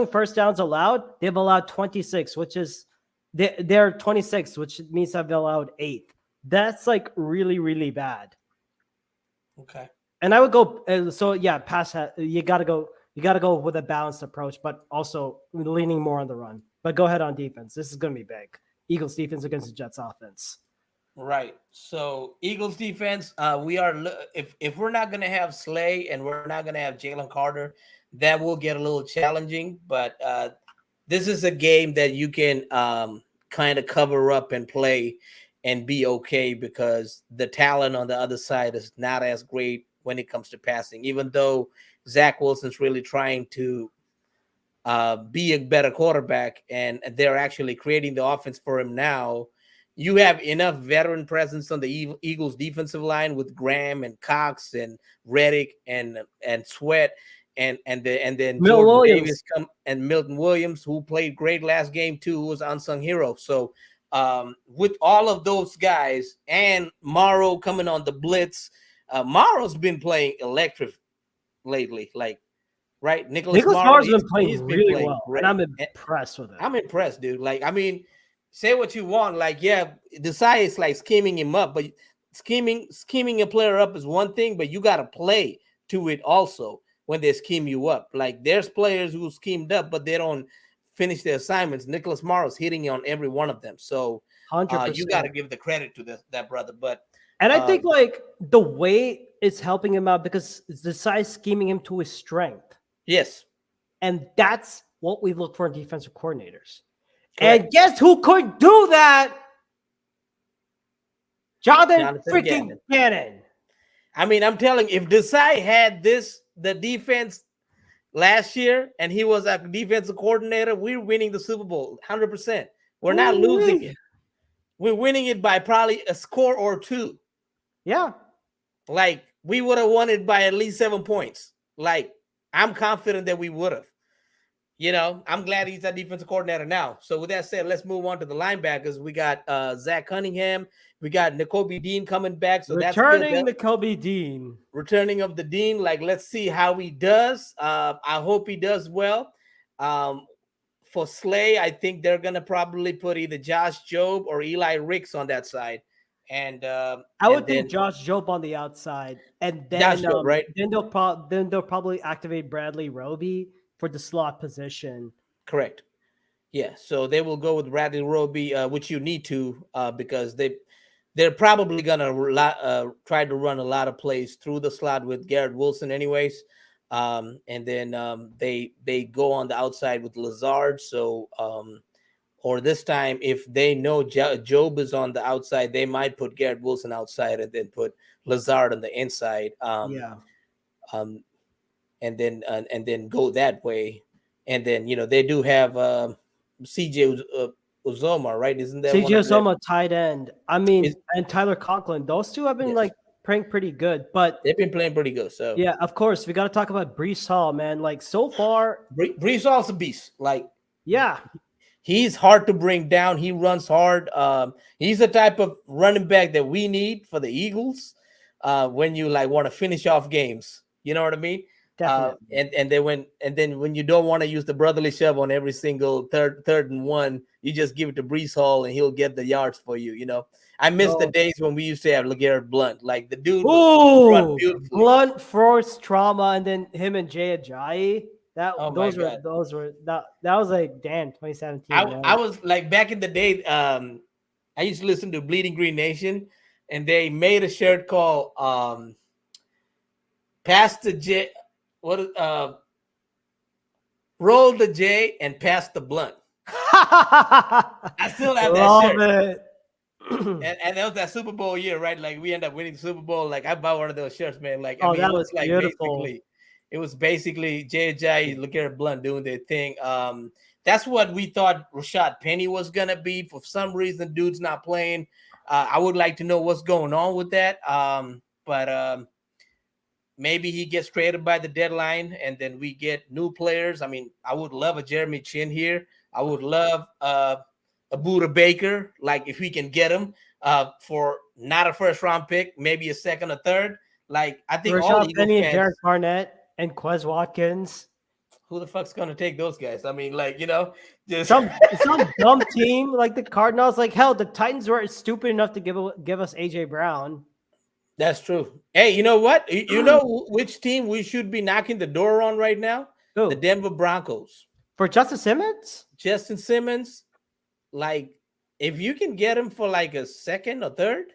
first downs allowed, they've allowed 26, which is they're 26, which means they've allowed 8. That's like really, really bad. Okay. And I would go. So yeah, pass. You gotta go. You gotta go with a balanced approach, but also leaning more on the run. But go ahead on defense. This is gonna be big. Eagles defense against the Jets offense. Right. So Eagles defense. We are if we're not gonna have Slay and we're not gonna have Jalen Carter, that will get a little challenging. But this is a game that you can kind of cover up and play and be okay because the talent on the other side is not as great when it comes to passing, even though Zach Wilson's really trying to be a better quarterback and they're actually creating the offense for him now. You have enough veteran presence on the Eagles defensive line with Graham and Cox and Reddick and Sweat and then Milton Jordan Williams. Davis and Milton Williams, who played great last game too, who was unsung hero. So with all of those guys and Morrow coming on the blitz, Morrow's been playing electric lately. Like, right, Nicholas Morrow, Morrow's been playing really well, great. and I'm impressed with it. I'm impressed, dude. Like, I mean, say what you want. Like, yeah, the side is like scheming him up, but scheming a player up is one thing, but you got to play to it also when they scheme you up. Like, there's players who schemed up, but they don't finish their assignments. Nicholas Morrow's hitting on every one of them. So 100%. you got to give the credit to that brother. But I think like the way it's helping him out because the size scheming him to his strength. Yes. And that's what we look for in defensive coordinators. Correct. And guess who could do that? Jonathan freaking Gannon. I mean, I'm telling you, if Desai had the defense last year and he was a defensive coordinator, we're winning the Super Bowl 100%. We're not losing it. We're winning it by probably a score or 2. Yeah. Like, we would have won it by at least 7 points. Like, I'm confident that we would have. I'm glad he's a defensive coordinator now. So with that said, let's move on to the linebackers. We got Zach Cunningham. We got N'Kobe Dean coming back. So that's good. Returning the Kobe Dean. Returning of the Dean. Like, let's see how he does. I hope he does well. Um, for Slay, I think they're gonna probably put either Josh Jobe or Eli Ricks on that side, and I would think then Josh Jobe on the outside, and Josh then Jobe, right? then they'll probably activate Bradley Roby for the slot position. Correct. Yeah. So they will go with Bradley Roby, which you need to, because they're probably gonna try to run a lot of plays through the slot with Garrett Wilson, anyways. And then they go on the outside with Lazard. So or this time, if they know Job is on the outside, they might put Garrett Wilson outside and then put Lazard on the inside. Yeah. And then go that way. And then they do have CJ Uzoma, right? Isn't that one CJ of them? Uzoma tight end. I mean, and Tyler Conklin. Those two have been like playing pretty good, but they've been playing pretty good. So yeah, of course, we got to talk about Brees Hall, man. Like so far, Brees Hall's a beast. Like, yeah, he's hard to bring down. He runs hard. He's the type of running back that we need for the Eagles when you like want to finish off games. You know what I mean? definitely. And then when you don't want to use the brotherly shove on every single third and one, you just give it to Brees Hall and he'll get the yards for you. I miss the days when we used to have LeGarrette Blunt. Like, the dude would run beautifully. Blunt forced trauma, and then him and Jay Ajayi. That Oh those my were God. those were that was like damn 2017. I was like, back in the day, I used to listen to Bleeding Green Nation, and they made a shirt called Pass the J. Roll the J and pass the blunt. I still have that shirt. It. And that was that Super Bowl year, right? Like, we end up winning the Super Bowl. Like, I bought one of those shirts, man. Like, I mean, that it was like beautiful. it was basically J.J. LeGarrette Blunt doing their thing. That's what we thought Rashad Penny was gonna be. For some reason, dude's not playing. I would like to know what's going on with that. But maybe he gets traded by the deadline, and then we get new players. I mean, I would love a Jeremy Chin here. I would love a Buda Baker, like, if we can get him for not a first round pick, maybe a second or third. Like, I think all Rashad Eagle Penny, fans, Derek Barnett, and Quez Watkins. who the fuck's gonna take those guys? I mean, like, just Some dumb team like the Cardinals. Like, hell, the Titans were stupid enough to give us AJ Brown. That's true. Hey, you know what? You know which team we should be knocking the door on right now? Who? The Denver Broncos. For Justin Simmons? Justin Simmons, like, if you can get him for like a second or third,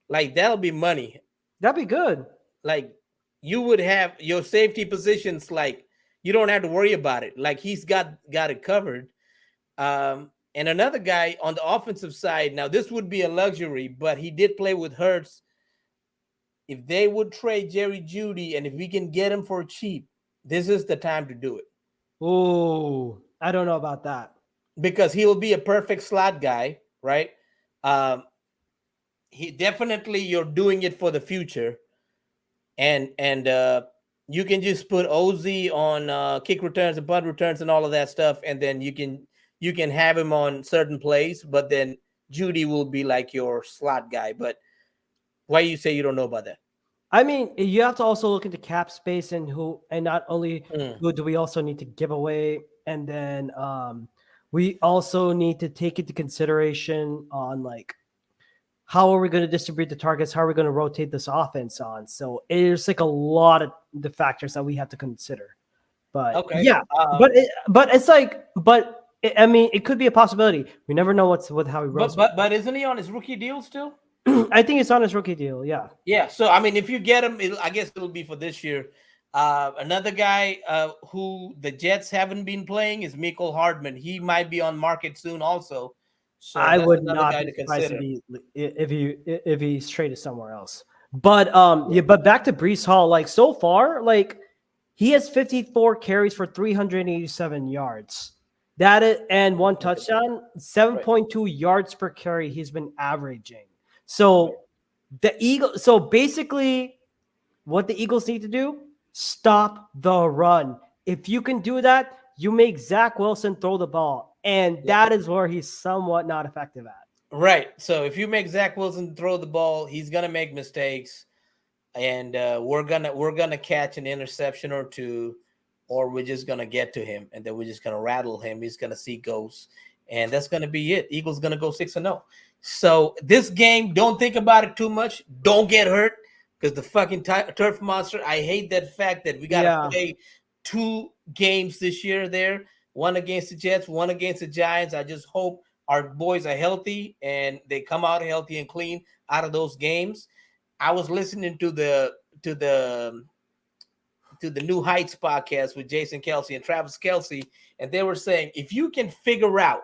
like, that'll be money. That'd be good. Like, you would have your safety positions, like, you don't have to worry about it. Like, he's got it covered. And another guy on the offensive side, now this would be a luxury, but he did play with Hurts. If they would trade Jerry Jeudy, and if we can get him for cheap, this is the time to do it. Oh, I don't know about that. Because he'll be a perfect slot guy, right? He definitely, you're doing it for the future. And you can just put Ozzy on kick returns and punt returns and all of that stuff, and then you can have him on certain plays, but then Jeudy will be like your slot guy. But why you say you don't know about that? I mean, you have to also look into cap space and not only who do we also need to give away, and then we also need to take into consideration on like how are we going to distribute the targets, how are we going to rotate this offense on. So there's like a lot of the factors that we have to consider. But okay, yeah, I mean, it could be a possibility. We never know with how he rolls. But isn't he on his rookie deal still? I think it's on his rookie deal. Yeah. Yeah. So, I mean, if you get him, I guess it'll be for this year. Another guy who the Jets haven't been playing is Mecole Hardman. He might be on market soon also. So I would not be surprised if he's traded somewhere else. But but back to Brees Hall. Like, so far, like, he has 54 carries for 387 yards. That is, and one touchdown, 7.2 yards per carry he's been averaging. So so basically what the Eagles need to do, stop the run. If you can do that, you make Zach Wilson throw the ball, and that is where he's somewhat not effective at. Right. So if you make Zach Wilson throw the ball, he's gonna make mistakes, and we're gonna catch an interception or two, or we're just gonna get to him, and then we're just gonna rattle him. He's gonna see ghosts, and that's gonna be it. Eagles gonna go 6-0. So this game, don't think about it too much. Don't get hurt because the fucking turf monster. I hate that fact that we gotta play 2 games this year. There, one against the Jets, one against the Giants. I just hope our boys are healthy and they come out healthy and clean out of those games. I was listening to the New Heights podcast with Jason Kelsey and Travis Kelsey, and they were saying if you can figure out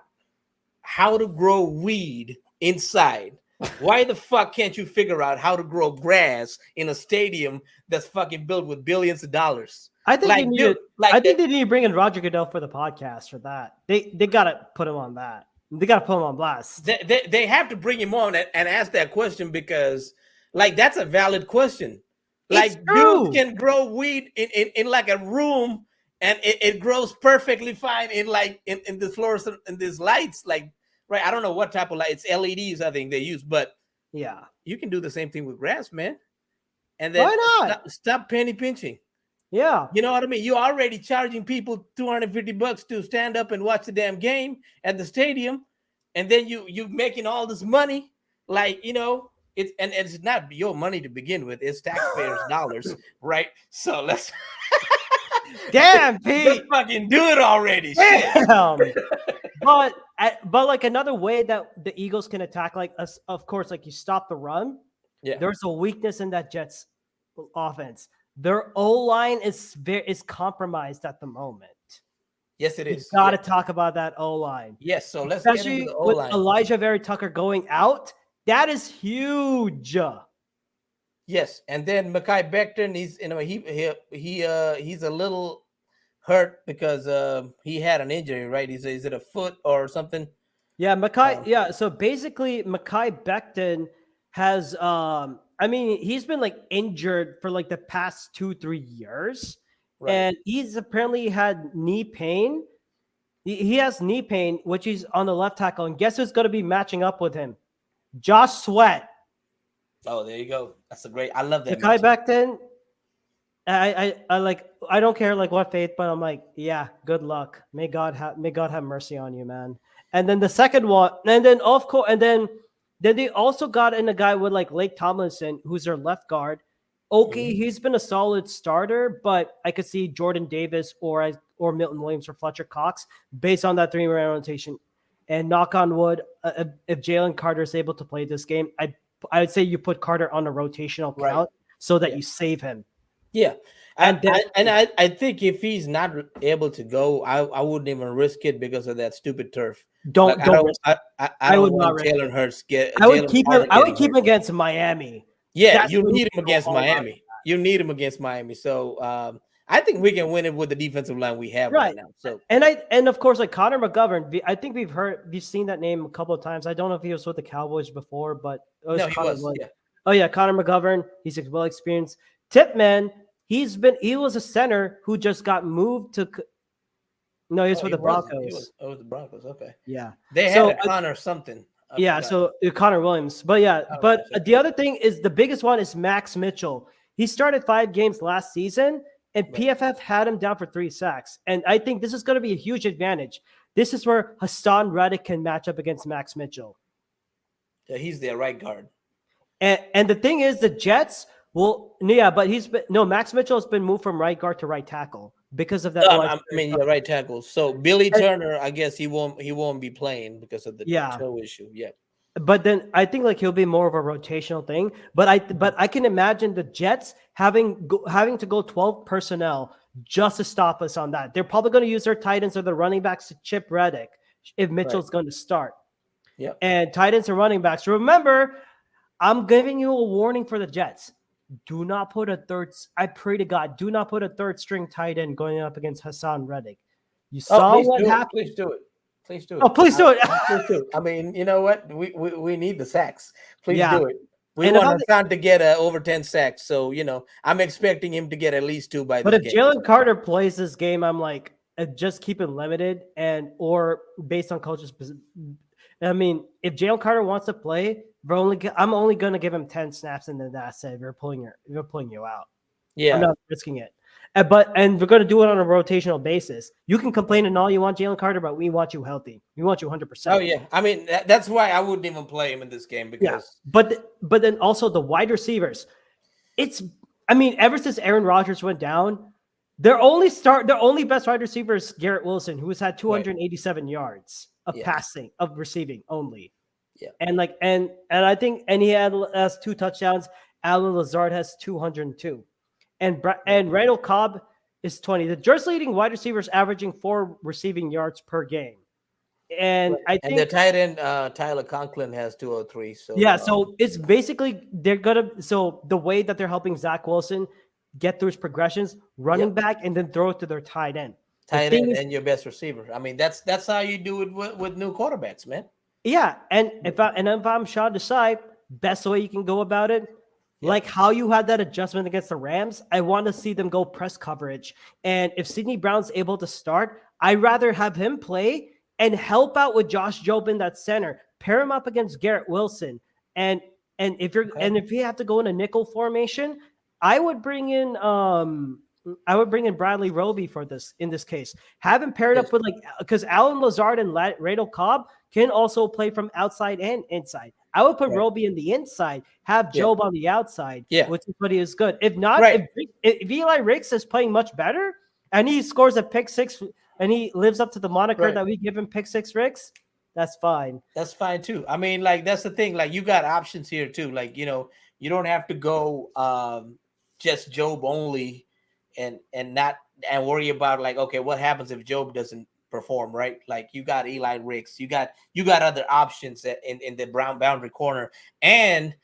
how to grow weed inside, why the fuck can't you figure out how to grow grass in a stadium that's fucking built with billions of dollars? I think they need they need to bring in Roger Goodell for the podcast for that. They gotta put him on that. They gotta put him on blast. They have to bring him on and ask that question because like that's a valid question. Like dudes can grow weed in like a room and it grows perfectly fine in the fluorescent and these lights, like right. I don't know what type of light. It's LEDs, I think they use, but yeah, you can do the same thing with grass, man. And then why not stop penny pinching? Yeah, you know what I mean. You're already charging people $250 to stand up and watch the damn game at the stadium, and then you making all this money, like it's not your money to begin with. It's taxpayers' dollars, right? So let's damn Pete, let's fucking do it already. Damn. But like another way that the Eagles can attack, like us, of course, like you stop the run. Yeah, there's a weakness in that Jets offense. Their O-line is compromised at the moment. Yes, it is. You got to talk about that O-line. Yes, so let's especially get into the O-line. With Elijah Very Tucker going out. That is huge. Yes, and then Mekhi Becton, he's a little hurt because he had an injury, right? Is it a foot or something? Yeah, Mekhi. So basically, Mekhi Becton has he's been like injured for like the past 2-3 years, right. And he's apparently had knee pain. He has knee pain, which he's on the left tackle. And guess who's going to be matching up with him? Josh Sweat. Oh, there you go. That's a great. I love that. Mekhi Becton. I don't care like what faith, but I'm like, yeah, good luck. May God have mercy on you, man. And then the second one, and then of course, and then they also got in a guy with like Lake Tomlinson, who's their left guard. Okay, he's been a solid starter, but I could see Jordan Davis or Milton Williams or Fletcher Cox based on that 3-man rotation. And knock on wood, if Jalen Carter is able to play this game, I would say you put Carter on a rotational count so that you save him. Yeah. I think if he's not able to go, I wouldn't even risk it because of that stupid turf. I would not risk Jalen Hurts get. I would keep him against Miami. Yeah, you need him against Miami. You need him against Miami. So I think we can win it with the defensive line we have right now. So and of course, like Connor McGovern, I think we've seen that name a couple of times. I don't know if he was with the Cowboys before, but he was. Yeah. Oh yeah, Connor McGovern. He's well experienced. Tipman. He was a center who just got moved to. No, he was with the Broncos. With the Broncos. Okay. Yeah. They had a Connor something. So Connor Williams. But yeah, the other thing is the biggest one is Max Mitchell. He started 5 games last season, and PFF had him down for 3 sacks. And I think this is going to be a huge advantage. This is where Hassan Reddick can match up against Max Mitchell. Yeah, he's their right guard. And the thing is, the Jets. Well, yeah, but Max Mitchell has been moved from right guard to right tackle because of that. Right tackle. So Billy Turner, I guess he won't be playing because of the toe issue. Yeah. But then I think like he'll be more of a rotational thing. But I can imagine the Jets having to go 12 personnel just to stop us on that. They're probably going to use their tight ends or the running backs to chip Reddick if Mitchell's going to start. Yeah. And tight ends and running backs. Remember, I'm giving you a warning for the Jets. Do not put a third. I pray to God, do not put a third string tight end going up against Hassan Reddick. You saw what happened. Please do it. Please do it. Oh, please do it. Please do it. I mean, you know what? We need the sacks. Please do it. We want Hassan to get over 10 sacks. So, I'm expecting him to get at least 2 by this game. But if Jalen Carter plays this game, I'm like, just keep him limited and or based on coaches. I mean, if Jalen Carter wants to play, I'm only going to give him 10 snaps, and then that's it. We're pulling you out. I'm Yeah. not risking it. And we're going to do it on a rotational basis. You can complain and all you want, Jalen Carter, but we want you healthy. We want you 100%. Oh yeah. I mean, that's why I wouldn't even play him in this game because But then also the wide receivers. Ever since Aaron Rodgers went down, their only best wide receiver is Garrett Wilson, who has had 287 yards of passing, of receiving only. Yeah. And I think he has 2 touchdowns. Alan Lazard has 202. And Randall Cobb is 20. The Jets leading wide receivers averaging 4 receiving yards per game. And I think the tight end Tyler Conklin has 203. So so it's basically the way that they're helping Zach Wilson get through his progressions, running back, and then throw it to their tight end. Tight end and your best receiver. I mean, that's how you do it with new quarterbacks, man. Yeah, and if I'm Sean Desai, best way you can go about it, like how you had that adjustment against the Rams, I want to see them go press coverage. And if Sidney Brown's able to start, I'd rather have him play and help out with Josh Jobe in that center. Pair him up against Garrett Wilson. And if you have to go in a nickel formation, I would bring in Bradley Roby in this case. Have him paired up with because Alan Lazard and Randall Cobb can also play from outside and inside. I would put Roby in the inside, have Jobe on the outside, which is what he is good. If not, if Eli Ricks is playing much better and he scores a pick 6 and he lives up to the moniker that we give him, pick 6 Ricks, that's fine. That's fine too. I mean, that's the thing. You got options here too. You don't have to go just Jobe only and worry about okay, what happens if Jobe doesn't perform, right? You got Eli Ricks, you got other options in the brown boundary corner, and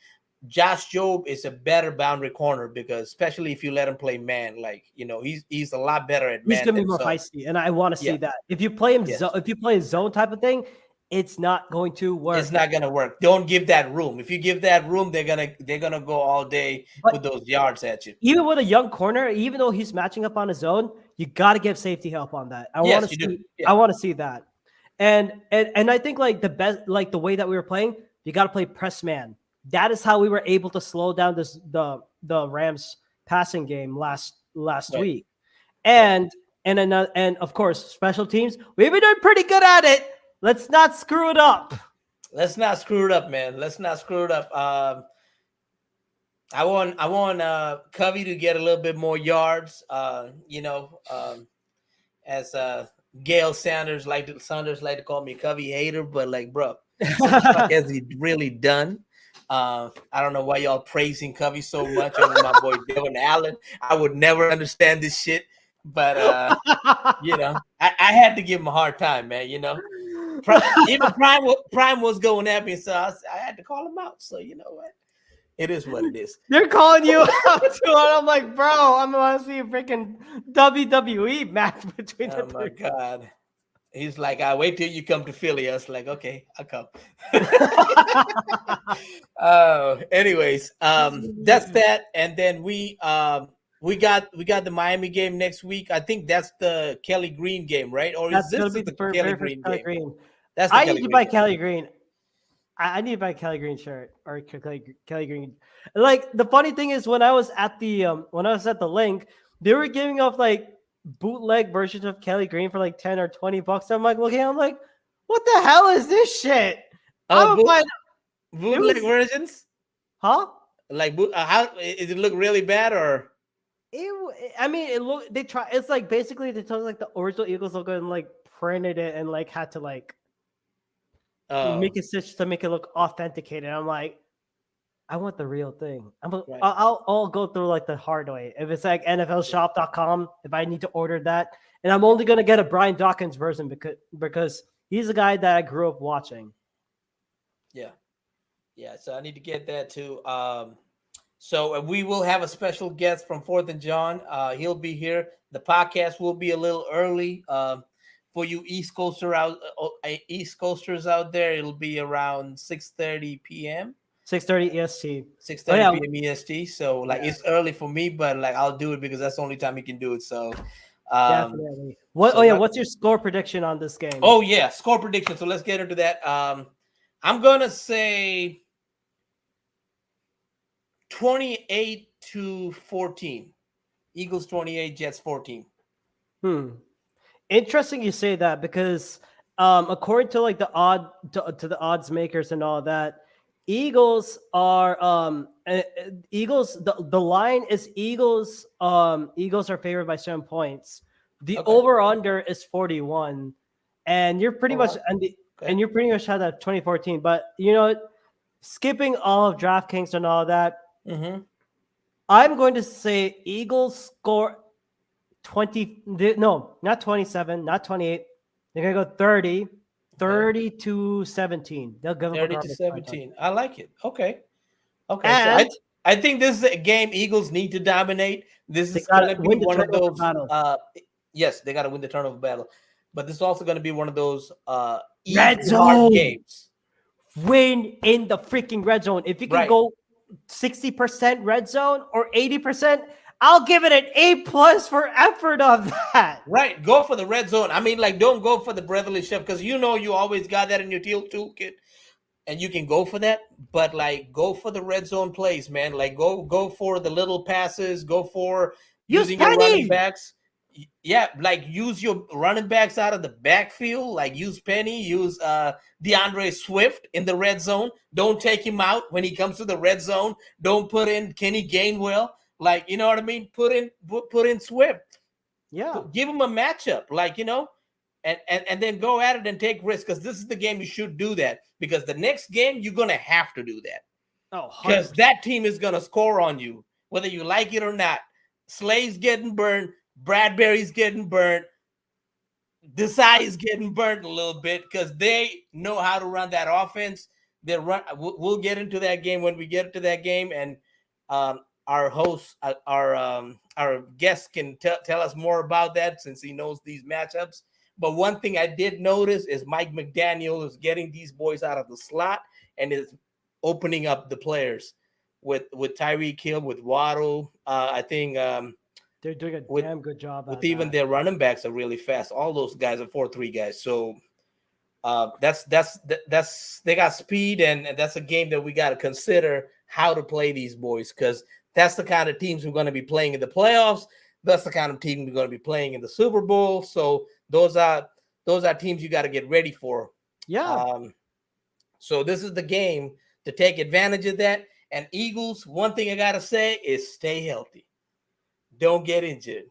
Josh Jobe is a better boundary corner because especially if you let him play man, he's a lot better at man. He's gonna be more feisty, and I want to see that. If you play him, if you play a zone type of thing, it's not going to work. It's not gonna work. Don't give that room. If you give that room, they're gonna go all day with those yards at you. Even with a young corner, even though he's matching up on his own, you got to give safety help on that. I want to see that. And I think the best, the way that we were playing, you got to play press man. That is how we were able to slow down the Rams passing game last week. And of course, special teams, we've been doing pretty good at it. Let's not screw it up. Let's not screw it up, man. Let's not screw it up. I want Covey to get a little bit more yards. As Gail Sanders like to call me Covey hater, but bro, what has he really done? I don't know why y'all praising Covey so much over my boy Devin Allen. I would never understand this shit, but I had to give him a hard time, man. Even Prime was going at me, so I had to call him out. So you know what? It is what it is. They're calling you out too, and I'm like, bro, I'm gonna see a freaking WWE match between the two. Oh my god. He's like, I wait till you come to Philly. I was like, okay, I'll come. Anyways, that's that. And then we got the Miami game next week. I think that's the Kelly Green game, right? Or that's is this the Kelly Green game? That's I need to buy Kelly Green. I need to buy a Kelly Green shirt or Kelly Green. The funny thing is, when I was at the link, they were giving off bootleg versions of Kelly Green for 10 or $20. I'm I'm like, what the hell is this shit? Bootleg versions? Huh? How does it look really bad or? It look. They try. It's basically they took the original Eagles logo and printed it and had to make it such to make it look authenticated. I'm like, I want the real thing. I'll go through the hard way. If it's NFLshop.com, if I need to order that, and I'm only gonna get a Brian Dawkins version because he's a guy that I grew up watching. Yeah. So I need to get that too. So we will have a special guest from 4th and John. He'll be here. The podcast will be a little early. For you East Coasters out there, it'll be around 6:30 p.m. 6:30 EST. 6:30 p.m. EST. So it's early for me, but I'll do it because that's the only time you can do it. So Definitely. So What's your score prediction on this game? oh yeah, score prediction. So let's get into that. I'm gonna say 28-14. Eagles 28, Jets 14. Hmm. Interesting you say that because according to like to the odds makers and all that, Eagles are Eagles the line is Eagles are favored by 7 points. The Okay. over under is 41, and you're pretty All much right. and Okay. you're pretty much had that 2014. But skipping all of DraftKings and all that, Mm-hmm. I'm going to say Eagles score not 27, not 28. They're going to go 30, Okay. 30 to 17. They'll give up a 30 to garbage time touchdown. 17. I like it. Okay. Okay. So And I think this is a game Eagles need to dominate. This they is got to gonna be win the one of turnover those battle. yes, they gotta win the turnover battle. But this is also gonna be one of those Red easy hard zone. games. Win in the freaking red zone. If you can Right. go 60% red zone or 80%, I'll give it an A plus for effort of that. Right. Go for the red zone. I mean, like, don't go for the breathless chef because you always got that in your toolkit. And you can go for that, but like go for the red zone plays, man. Like go for the little passes, go for Use using your running Penny. backs. Yeah, like use your running backs out of the backfield, like use Penny, use DeAndre Swift in the red zone. Don't take him out when he comes to the red zone. Don't put in Kenny Gainwell. Like, you know what I mean? Put in Swift. Yeah. Give him a matchup. Like, and then go at it and take risks because this is the game you should do that because the next game you're going to have to do that Oh, because 100%. that team is going to score on you whether you like it or not. Slay's getting burned, Bradbury's getting burned, Desai is getting burned a little bit because they know how to run that offense. They run. We'll get into that game when we get to that game, and our host, our guest can tell us more about that since he knows these matchups. But one thing I did notice is Mike McDaniel is getting these boys out of the slot and is opening up the players with Tyreek Hill, with Waddle. I think They're doing a with damn good job with at even that. their running backs are really fast. All those guys are 4-3 guys. So that's they got speed, and that's a game that we got to consider how to play these boys because that's the kind of teams we're going to be playing in the playoffs. That's the kind of team we're going to be playing in the Super Bowl. So those are teams you got to get ready for. Yeah. So this is the game to take advantage of that. And Eagles, one thing I got to say is stay healthy. Don't get injured.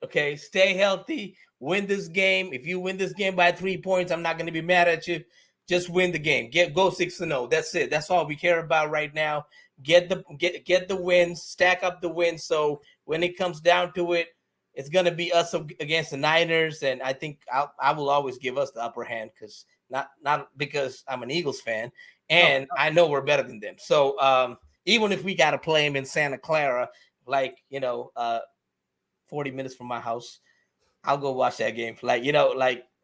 Okay, stay healthy. Win this game. If you win this game by 3 points, I'm not going to be mad at you. Just win the game. Go 6-0. That's it. That's all we care about right now. Get the wins. Stack up the wins. So when it comes down to it, it's going to be us against the Niners, and I think I will always give us the upper hand because not because I'm an Eagles fan and I know we're better than them. So even if we got to play them in Santa Clara, like 40 minutes from my house, I'll go watch that game. Like,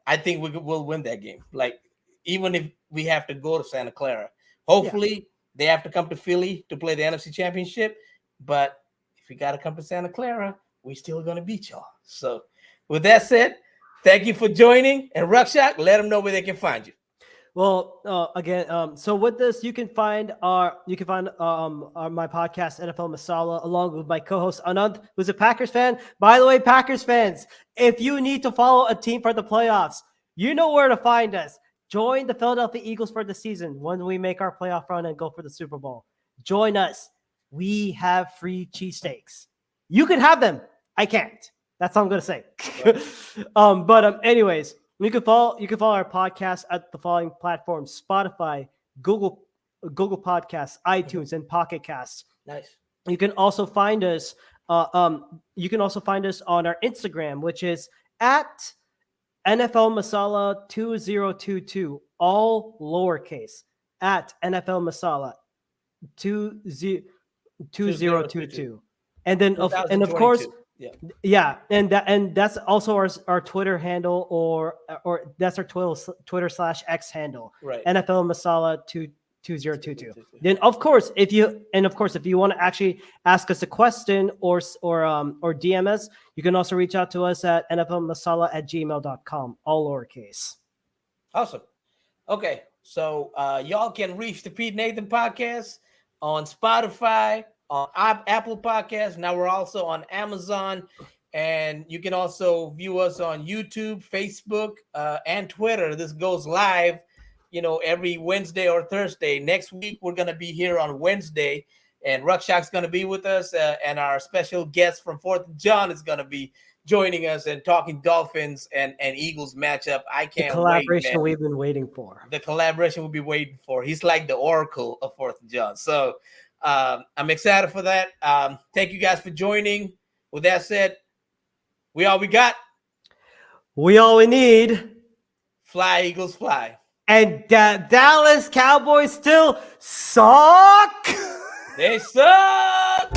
I think we'll win that game. Like, even if we have to go to Santa Clara, hopefully they have to come to Philly to play the NFC Championship. But if we got to come to Santa Clara, we still going to beat y'all. So with that said, thank you for joining. And Rakshak, let them know where they can find you. Well, again, so with this, you can find my podcast NFL Masala along with my co-host Anand, who's a Packers fan. By the way, Packers fans, if you need to follow a team for the playoffs, you know where to find us. Join the Philadelphia Eagles for the season when we make our playoff run and go for the Super Bowl. Join us. We have free cheesesteaks. You can have them. I can't. That's all I'm gonna say. Anyways. You can follow our podcast at the following platforms: Spotify, Google Podcasts, iTunes, and Pocket Casts. Nice. You can also find us. You can also find us on our Instagram, which is at NFL Masala 2022, all lowercase, at NFL Masala 2022, and then of course. Yeah, and that's also our Twitter handle or that's our Twitter /X handle. Right. NFL Masala 2022. Then of course, if you want to actually ask us a question or DM us, you can also reach out to us at nflmasala@gmail.com, all lowercase. Awesome. Okay, so y'all can reach the Pete Nathan podcast on Spotify, on Apple Podcasts. Now we're also on Amazon, and you can also view us on YouTube, Facebook, and Twitter. This goes live, every Wednesday or Thursday. Next week we're gonna be here on Wednesday, and Rakshak's gonna be with us, and our special guest from 4th and John is gonna be joining us and talking Dolphins and Eagles matchup. I can't collaboration wait, man. we've been waiting for. The collaboration we'll be waiting for. He's like the oracle of 4th and John. So I'm excited for that. Thank you guys for joining. With that said, we all we got. We all we need. Fly, Eagles, fly. And Dallas Cowboys still suck. They suck.